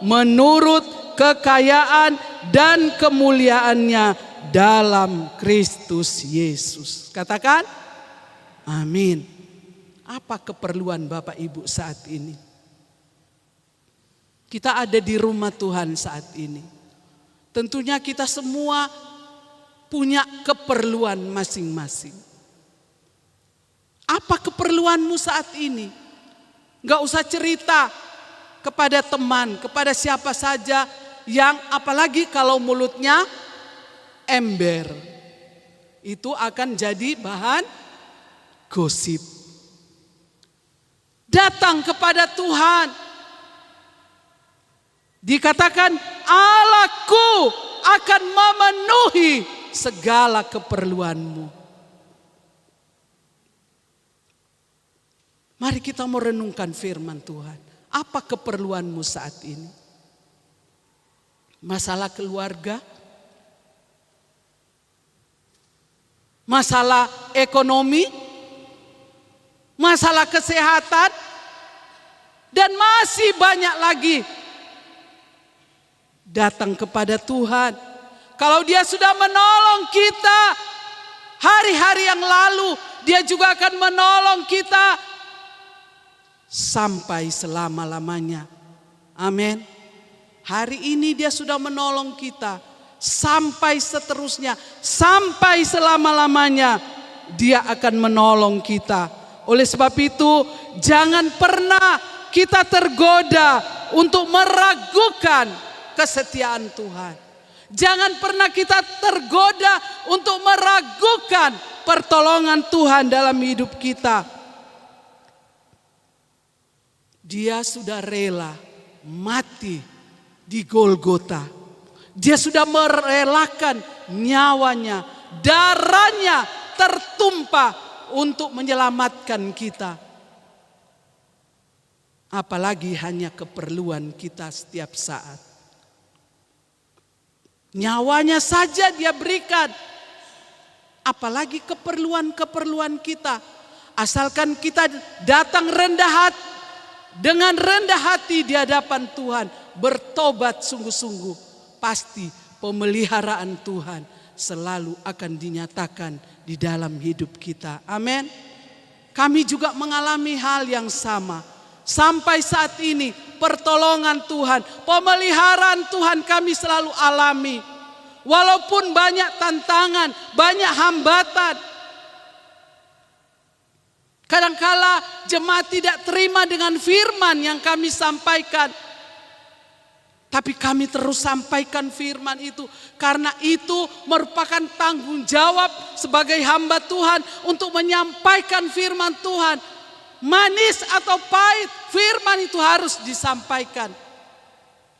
menurut kekayaan dan kemuliaannya dalam Kristus Yesus. Katakan amin. Apa keperluan Bapak Ibu saat ini? Kita ada di rumah Tuhan saat ini. Tentunya kita semua punya keperluan masing-masing. Apa keperluanmu saat ini? Gak usah cerita kepada teman, kepada siapa saja yang apalagi kalau mulutnya ember. Itu akan jadi bahan gosip. Datang kepada Tuhan. Dikatakan Allahku akan memenuhi segala keperluanmu. Mari kita merenungkan firman Tuhan. Apa keperluanmu saat ini? Masalah keluarga? Masalah ekonomi? Masalah kesehatan? Dan masih banyak lagi. Datang kepada Tuhan. Kalau Dia sudah menolong kita hari-hari yang lalu, Dia juga akan menolong kita sampai selama-lamanya. Amin. Hari ini Dia sudah menolong kita sampai seterusnya, sampai selama-lamanya Dia akan menolong kita. Oleh sebab itu, jangan pernah kita tergoda untuk meragukan kesetiaan Tuhan. Jangan pernah kita tergoda untuk meragukan pertolongan Tuhan dalam hidup kita. Dia sudah rela mati di Golgota. Dia sudah merelakan nyawanya, darahnya tertumpah untuk menyelamatkan kita. Apalagi hanya keperluan kita setiap saat. Nyawanya saja Dia berikan. Apalagi keperluan-keperluan kita. Asalkan kita datang rendah hati, dengan rendah hati di hadapan Tuhan, bertobat sungguh-sungguh, pasti pemeliharaan Tuhan selalu akan dinyatakan di dalam hidup kita. Amin. Kami juga mengalami hal yang sama. Sampai saat ini pertolongan Tuhan, pemeliharaan Tuhan kami selalu alami. Walaupun banyak tantangan, banyak hambatan. Kadangkala jemaat tidak terima dengan firman yang kami sampaikan. Tapi kami terus sampaikan firman itu. Karena itu merupakan tanggung jawab sebagai hamba Tuhan untuk menyampaikan firman Tuhan. Manis atau pahit, firman itu harus disampaikan.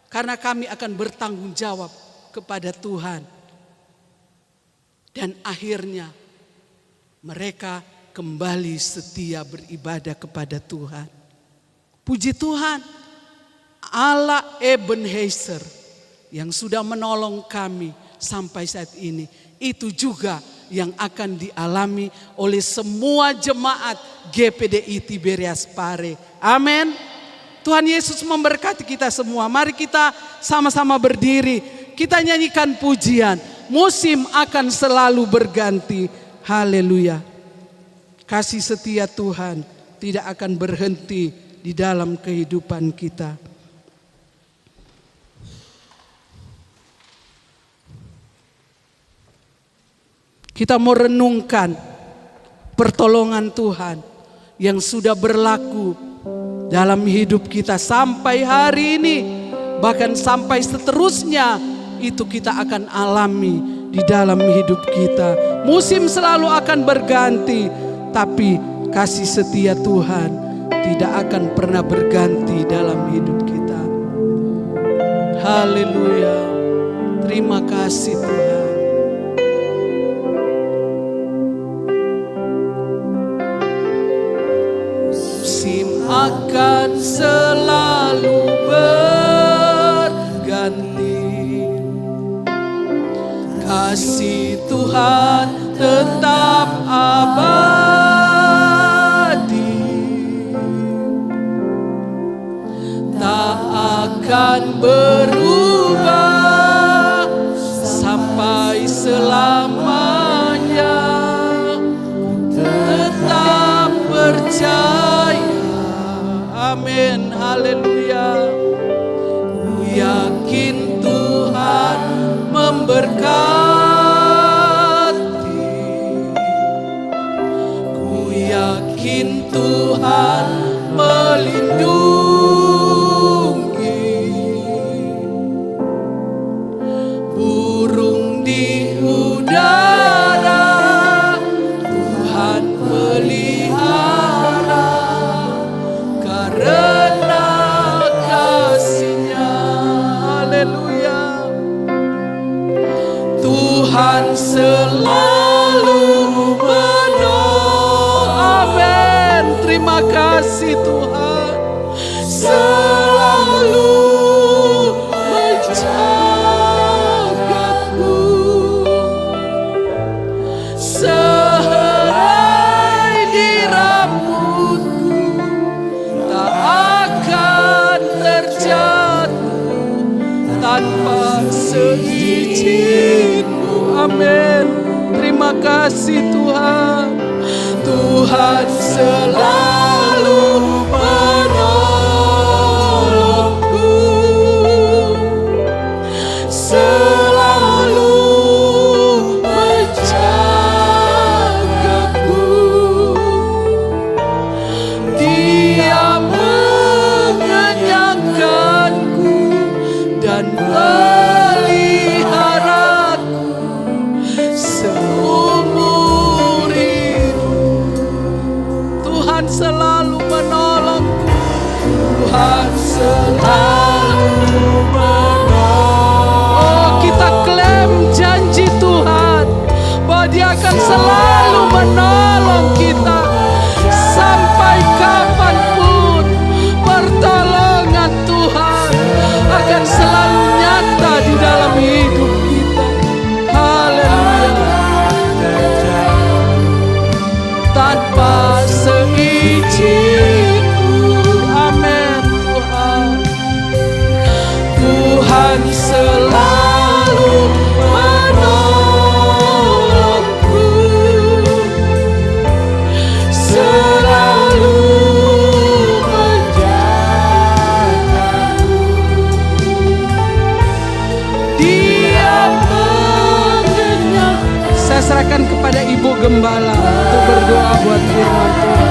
Karena kami akan bertanggung jawab kepada Tuhan. Dan akhirnya mereka kembali setia beribadah kepada Tuhan. Puji Tuhan, Allah Ebenezer yang sudah menolong kami sampai saat ini. Itu juga yang akan dialami oleh semua jemaat GPDI Tiberias Pare. Amin. Tuhan Yesus memberkati kita semua. Mari kita sama-sama berdiri. Kita nyanyikan pujian. Musim akan selalu berganti. Haleluya. Kasih setia Tuhan tidak akan berhenti di dalam kehidupan kita. Kita mau renungkan pertolongan Tuhan yang sudah berlaku dalam hidup kita sampai hari ini. Bahkan sampai seterusnya itu kita akan alami di dalam hidup kita. Musim selalu akan berganti, tapi kasih setia Tuhan tidak akan pernah berganti dalam hidup kita. Haleluya. Terima kasih Tuhan. Akan selalu berganti. Kasih Tuhan tetap abadi, tak akan berubah sampai selamanya. Tetap percaya. Amin, haleluya. Ku yakin Tuhan memberkati. Ku yakin Tuhan melindungi. Burung di udara Tuhan pelihara. Karena kasih-Nya, haleluya. Tuhan selalu menolong. Amin. Terima kasih Tuhan. Selalu menjagaku. Sehelai di rambutku tak akan terjatuh tanpa seizin-Mu. Amin. Terima kasih Tuhan. Tuhan selalu menolongku. Selalu menjagaku. Dia mengenyangkanku dan meliharaku seumur hidup. Tuhan selalu menolongku. Tuhan selalu menolong. Oh, kita klaim janji Tuhan bahwa Dia akan selalu menolong kita sampai kapanpun. Pertolongan Tuhan akan selalu nyata di dalam hidup kita. Haleluya. Tanpa seizin-Mu. Amin Tuhan. Tuhan selalu menolong. serahkan kepada Ibu Gembala untuk berdoa buat firman Tuhan.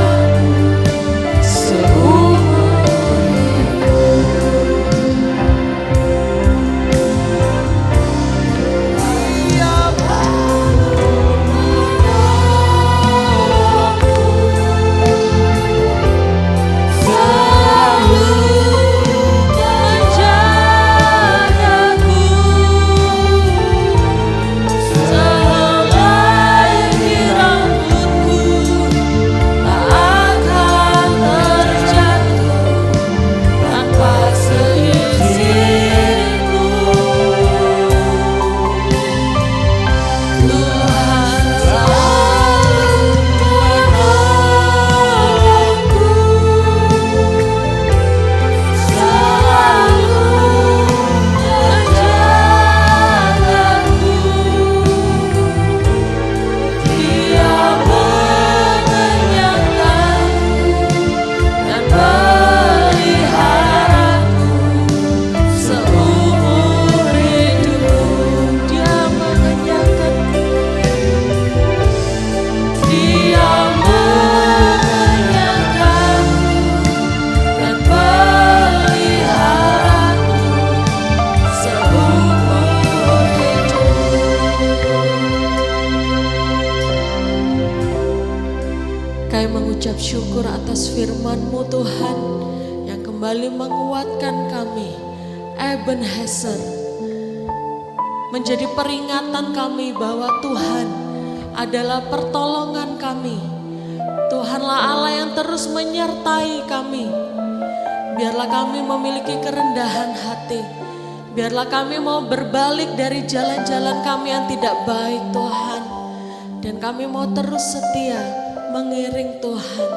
Kami mengucap syukur atas firman-Mu Tuhan yang kembali menguatkan kami. Ebenezer, menjadi peringatan kami bahwa Tuhan adalah pertolongan kami. Tuhanlah Allah yang terus menyertai kami. Biarlah kami memiliki kerendahan hati. Biarlah kami mau berbalik dari jalan-jalan kami yang tidak baik Tuhan. Dan kami mau terus setia mengiring Tuhan.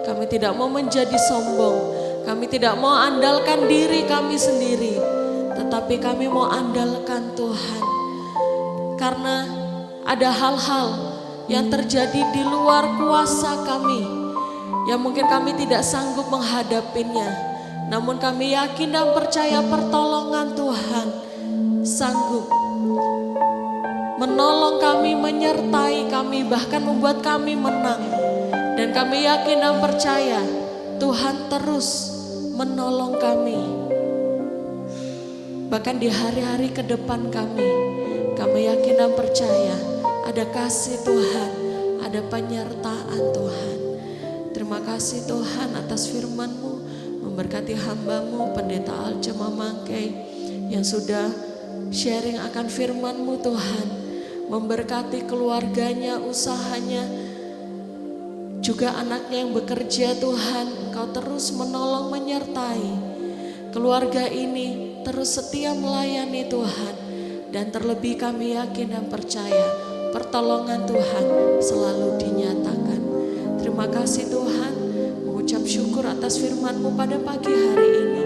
Kami tidak mau menjadi sombong. Kami tidak mau andalkan diri kami sendiri. Tetapi kami mau andalkan Tuhan. Karena ada hal-hal yang terjadi di luar kuasa kami. Yang mungkin kami tidak sanggup menghadapinya. Namun kami yakin dan percaya pertolongan Tuhan sanggup menolong kami, menyertai kami, bahkan membuat kami menang. Dan kami yakin dan percaya Tuhan terus menolong kami. Bahkan di hari-hari ke depan kami yakin dan percaya ada kasih Tuhan, ada penyertaan Tuhan. Terima kasih Tuhan atas firman-Mu, memberkati hamba-Mu Pendeta Alce Mamangkei yang sudah sharing akan firman-Mu Tuhan. Memberkati keluarganya, usahanya, juga anaknya yang bekerja Tuhan. Engkau terus menolong, menyertai keluarga ini, terus setia melayani Tuhan. Dan terlebih kami yakin dan percaya pertolongan Tuhan selalu dinyatakan. Terima kasih Tuhan, mengucap syukur atas firman-Mu pada pagi hari ini.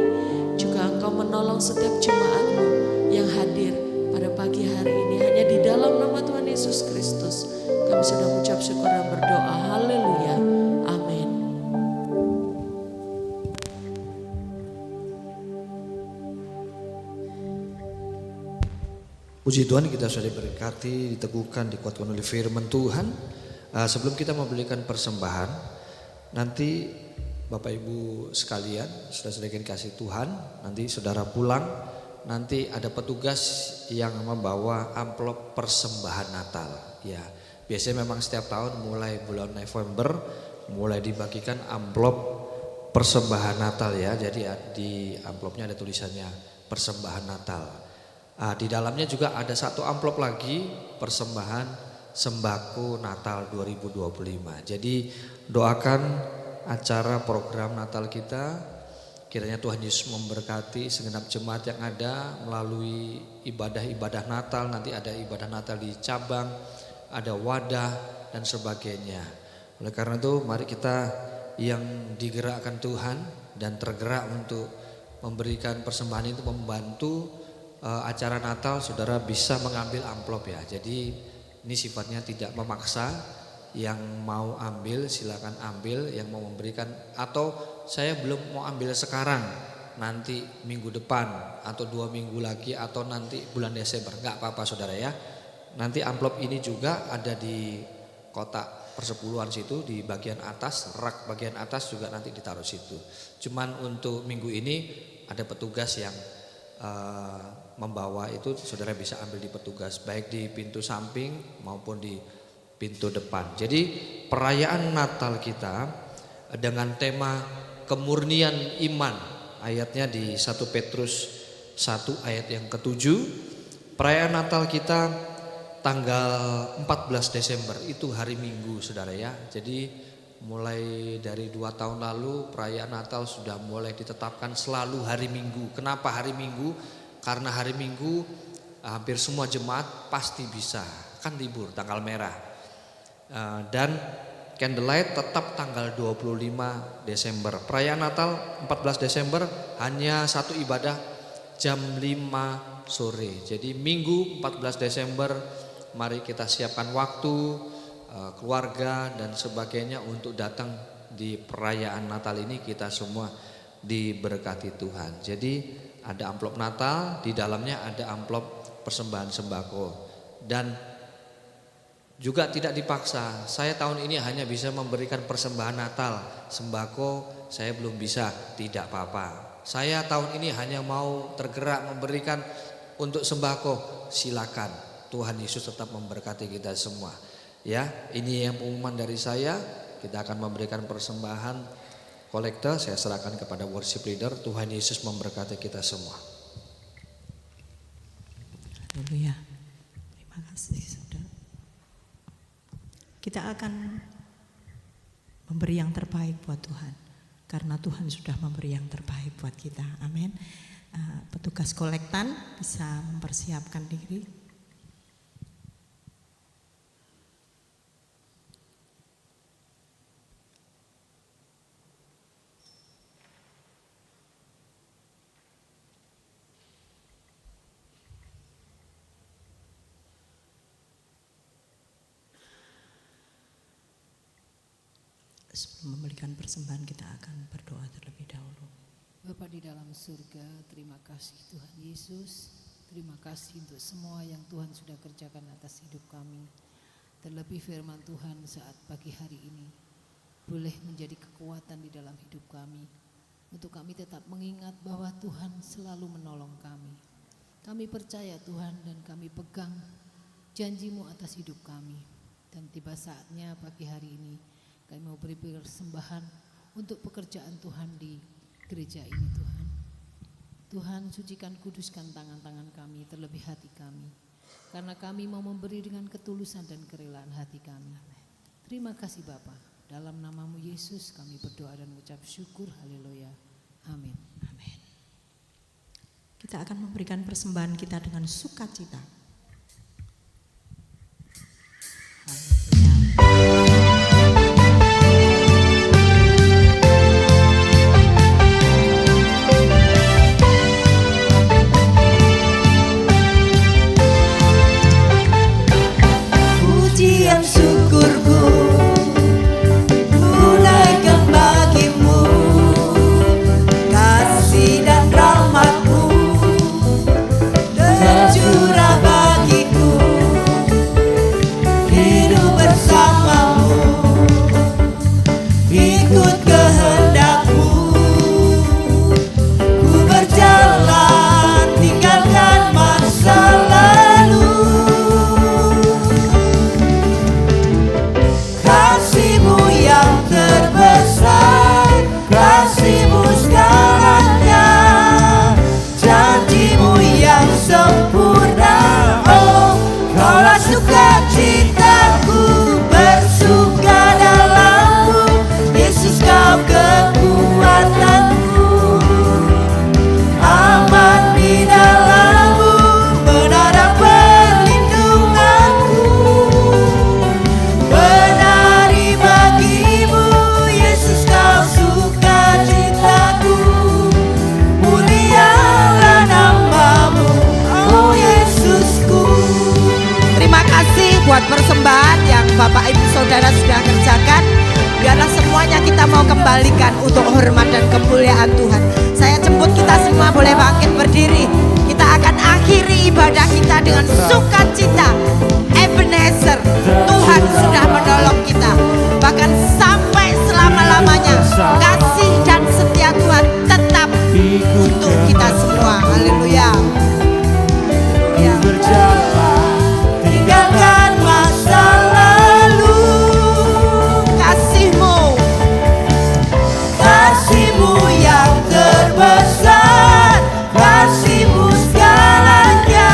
Juga Engkau menolong setiap jemaat-Mu yang hadir pada pagi hari ini. Hanya di dalam nama Tuhan Yesus Kristus kami sudah mengucap syukur dan berdoa. Haleluya. Amin. Puji Tuhan, kita sudah diberkati, diteguhkan, dikuatkan oleh firman Tuhan. Sebelum kita memberikan persembahan, nanti Bapak Ibu sekalian, saudara-saudara yang dikasihi Tuhan, nanti saudara pulang, nanti ada petugas yang membawa amplop persembahan Natal. Ya, biasanya memang setiap tahun mulai bulan November mulai dibagikan amplop persembahan Natal ya. Jadi di amplopnya ada tulisannya persembahan Natal. Di dalamnya juga ada satu amplop lagi persembahan sembako Natal 2025. Jadi doakan acara program Natal kita. Kiranya Tuhan Yesus memberkati segenap jemaat yang ada melalui ibadah-ibadah Natal. Nanti ada ibadah Natal di cabang, ada wadah dan sebagainya. Oleh karena itu mari kita yang digerakkan Tuhan dan tergerak untuk memberikan persembahan itu membantu acara Natal, saudara bisa mengambil amplop ya. Jadi ini sifatnya tidak memaksa. Yang mau ambil silakan ambil, yang mau memberikan atau saya belum mau ambil sekarang, nanti minggu depan atau 2 minggu lagi atau nanti bulan Desember, enggak apa-apa saudara ya. nanti amplop ini juga ada di kotak persepuluhan situ, di bagian atas, rak bagian atas juga nanti ditaruh situ. Cuman untuk minggu ini ada petugas yang membawa itu, saudara bisa ambil di petugas, baik di pintu samping maupun di pintu depan. Jadi perayaan Natal kita dengan tema kemurnian iman, ayatnya di 1 Petrus 1 ayat yang ke-7. Perayaan Natal kita tanggal 14 Desember itu hari Minggu, saudara ya. Jadi mulai dari 2 tahun lalu perayaan Natal sudah mulai ditetapkan selalu hari Minggu. Kenapa hari Minggu? Karena hari Minggu hampir semua jemaat pasti bisa, kan libur tanggal merah. Dan candlelight tetap tanggal 25 Desember. Perayaan Natal 14 Desember hanya satu ibadah jam 5 sore. Jadi Minggu 14 Desember mari kita siapkan waktu keluarga dan sebagainya untuk datang di perayaan Natal ini. Kita semua diberkati Tuhan. Jadi ada amplop Natal, di dalamnya ada amplop persembahan sembako. Dan juga tidak dipaksa. Saya tahun ini hanya bisa memberikan persembahan Natal, sembako saya belum bisa, tidak apa-apa. Saya tahun ini hanya mau tergerak memberikan untuk sembako, silakan. Tuhan Yesus tetap memberkati kita semua. Ya, ini yang pengumuman dari saya. Kita akan memberikan persembahan kolektor, saya serahkan kepada worship leader. Tuhan Yesus memberkati kita semua. Haleluya. Terima kasih saudara. Kita akan memberi yang terbaik buat Tuhan, karena Tuhan sudah memberi yang terbaik buat kita. Amin. Petugas kolektan bisa mempersiapkan diri. Sebelum memberikan persembahan kita akan berdoa terlebih dahulu. Bapa di dalam surga, terima kasih Tuhan Yesus. Terima kasih untuk semua yang Tuhan sudah kerjakan atas hidup kami. Terlebih firman Tuhan saat pagi hari ini boleh menjadi kekuatan di dalam hidup kami, untuk kami tetap mengingat bahwa Tuhan selalu menolong kami. Kami percaya Tuhan dan kami pegang janji-Mu atas hidup kami. Dan tiba saatnya pagi hari ini kami mau beri persembahan untuk pekerjaan Tuhan di gereja ini Tuhan. Tuhan sucikan, kuduskan tangan-tangan kami, terlebih hati kami. Karena kami mau memberi dengan ketulusan dan kerelaan hati kami. Terima kasih Bapa. Dalam nama-Mu Yesus kami berdoa dan mengucap syukur. Haleluya. Amin. Amin. Kita akan memberikan persembahan kita dengan sukacita. Pujian syukurku tunaikan bagimu, kasih dan rahmat-Mu tercurah bagiku, hidup bersama-Mu, ikut kehendak-Mu, ku berjalan tinggalkan masa lalu. Kasih-Mu yang terbesar, kasih-Mu segalanya, janji-Mu yang sempurna. Oh, Kaulah sukacitaku, bersuka dalam-Mu, Yesus Kau kekuatanku, aman di dalam-Mu, menara perlindunganku. Menari bagi-Mu, Yesus Kau sukacitaku, mulialah nama-Mu, oh Yesusku. Terima kasih buat persembahan yang Bapak Ibu Saudara sudah kerjakan. Biarlah semuanya kita mau kembalikan untuk hormat dan kemuliaan Tuhan. Saya jemput kita semua boleh bangkit berdiri. Kita akan akhiri ibadah kita dengan sukacita. Ebenezer, Tuhan sudah menolong kita. Bahkan sampai selama-lamanya kasih dan setia Tuhan tetap untuk kita semua. Haleluya. Tinggalkan masa lalu, kasihmu yang terbesar, kasihmu segalanya,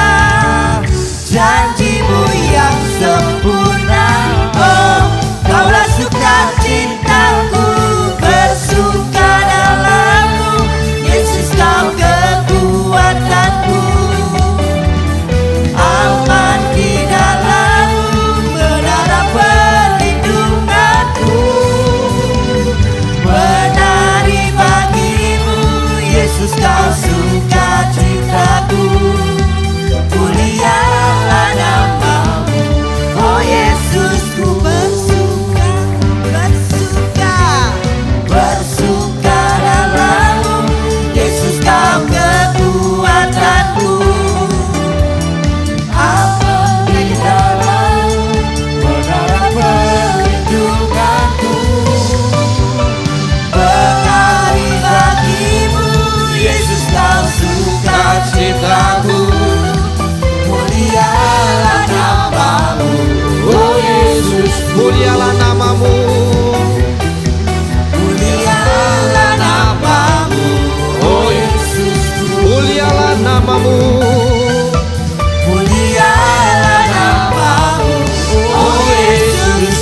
janjimu yang sempurna. Oh, kaulah sukacitaku, bersuka dalammu, Yesus kau kekuatanku. Aman di dalammu, menara perlindunganku. Menari bagimu, Yesus kau sukacitaku. Mulialah namamu, oh Yesus, ku bersuka, bersuka dalammu, Yesus kau kekuatanku. Aman di dalammu, menara perlindunganku. Menari bagimu, Yesus kau sukacitaku. Mulialah namamu, oh Yesus, Mulialah namamu, mulialah namamu, oh Yesus, mulialah namamu. mulialah namamu, oh Yesus.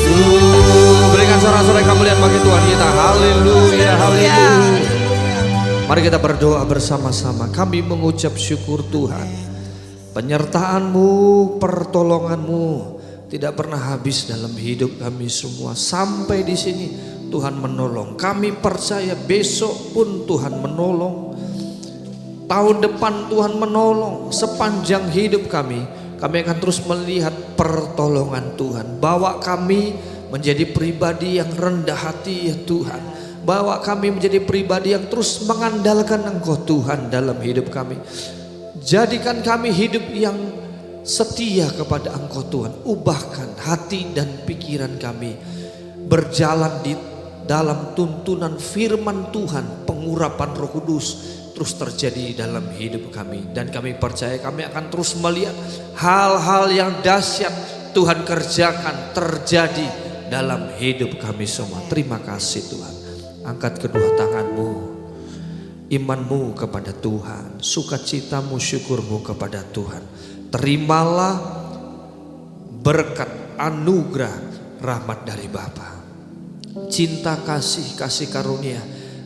Berikan sorak-sorai kemuliaan bagi Tuhan kita. Haleluya, haleluya. Mari kita berdoa bersama-sama. Kami mengucap syukur Tuhan. Penyertaan-Mu, pertolongan-Mu tidak pernah habis dalam hidup kami semua. Sampai di sini Tuhan menolong. Kami percaya besok pun Tuhan menolong. Tahun depan Tuhan menolong. Sepanjang hidup kami akan terus melihat pertolongan Tuhan. Bawa kami menjadi pribadi yang rendah hati ya Tuhan. Bawa kami menjadi pribadi yang terus mengandalkan Engkau Tuhan dalam hidup kami. Jadikan kami hidup yang setia kepada Engkau Tuhan. Ubahkan hati dan pikiran kami berjalan di dalam tuntunan firman Tuhan. Pengurapan Roh Kudus terus terjadi dalam hidup kami. Dan kami percaya kami akan terus melihat hal-hal yang dahsyat Tuhan kerjakan terjadi dalam hidup kami semua. Terima kasih Tuhan. Angkat kedua tanganmu. Imanmu kepada Tuhan, sukacitamu, syukurmu kepada Tuhan. Terimalah berkat anugerah rahmat dari Bapa. Cinta kasih karunia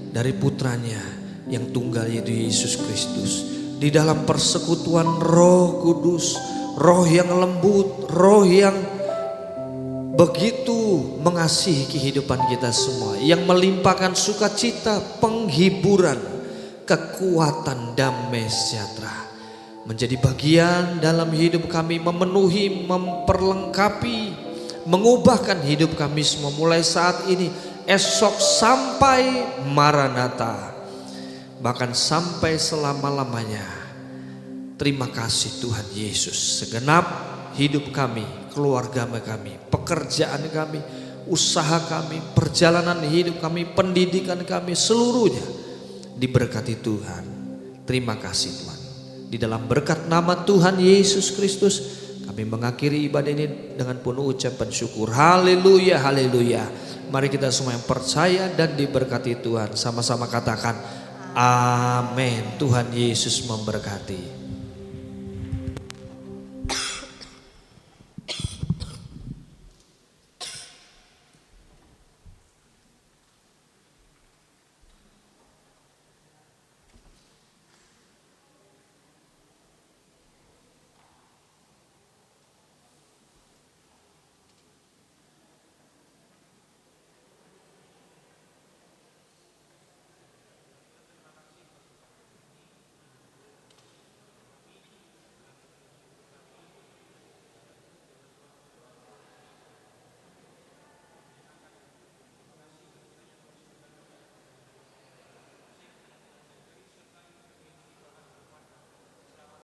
dari putranya yang tunggal yaitu Yesus Kristus. Di dalam persekutuan Roh Kudus, roh yang lembut, roh yang begitu mengasihi kehidupan kita semua. Yang melimpahkan sukacita, penghiburan, kekuatan, damai sejahtera menjadi bagian dalam hidup kami, memenuhi, memperlengkapi, mengubahkan hidup kami semua mulai saat ini, esok sampai Maranatha, bahkan sampai selama-lamanya. Terima kasih Tuhan Yesus. Segenap hidup kami, keluarga kami, pekerjaan kami, usaha kami, perjalanan hidup kami, pendidikan kami, seluruhnya diberkati Tuhan. Terima kasih Tuhan. Di dalam berkat nama Tuhan Yesus Kristus kami mengakhiri ibadah ini dengan penuh ucapan syukur. Haleluya, haleluya. Mari kita semua yang percaya dan diberkati Tuhan sama-sama katakan amin. Tuhan Yesus memberkati.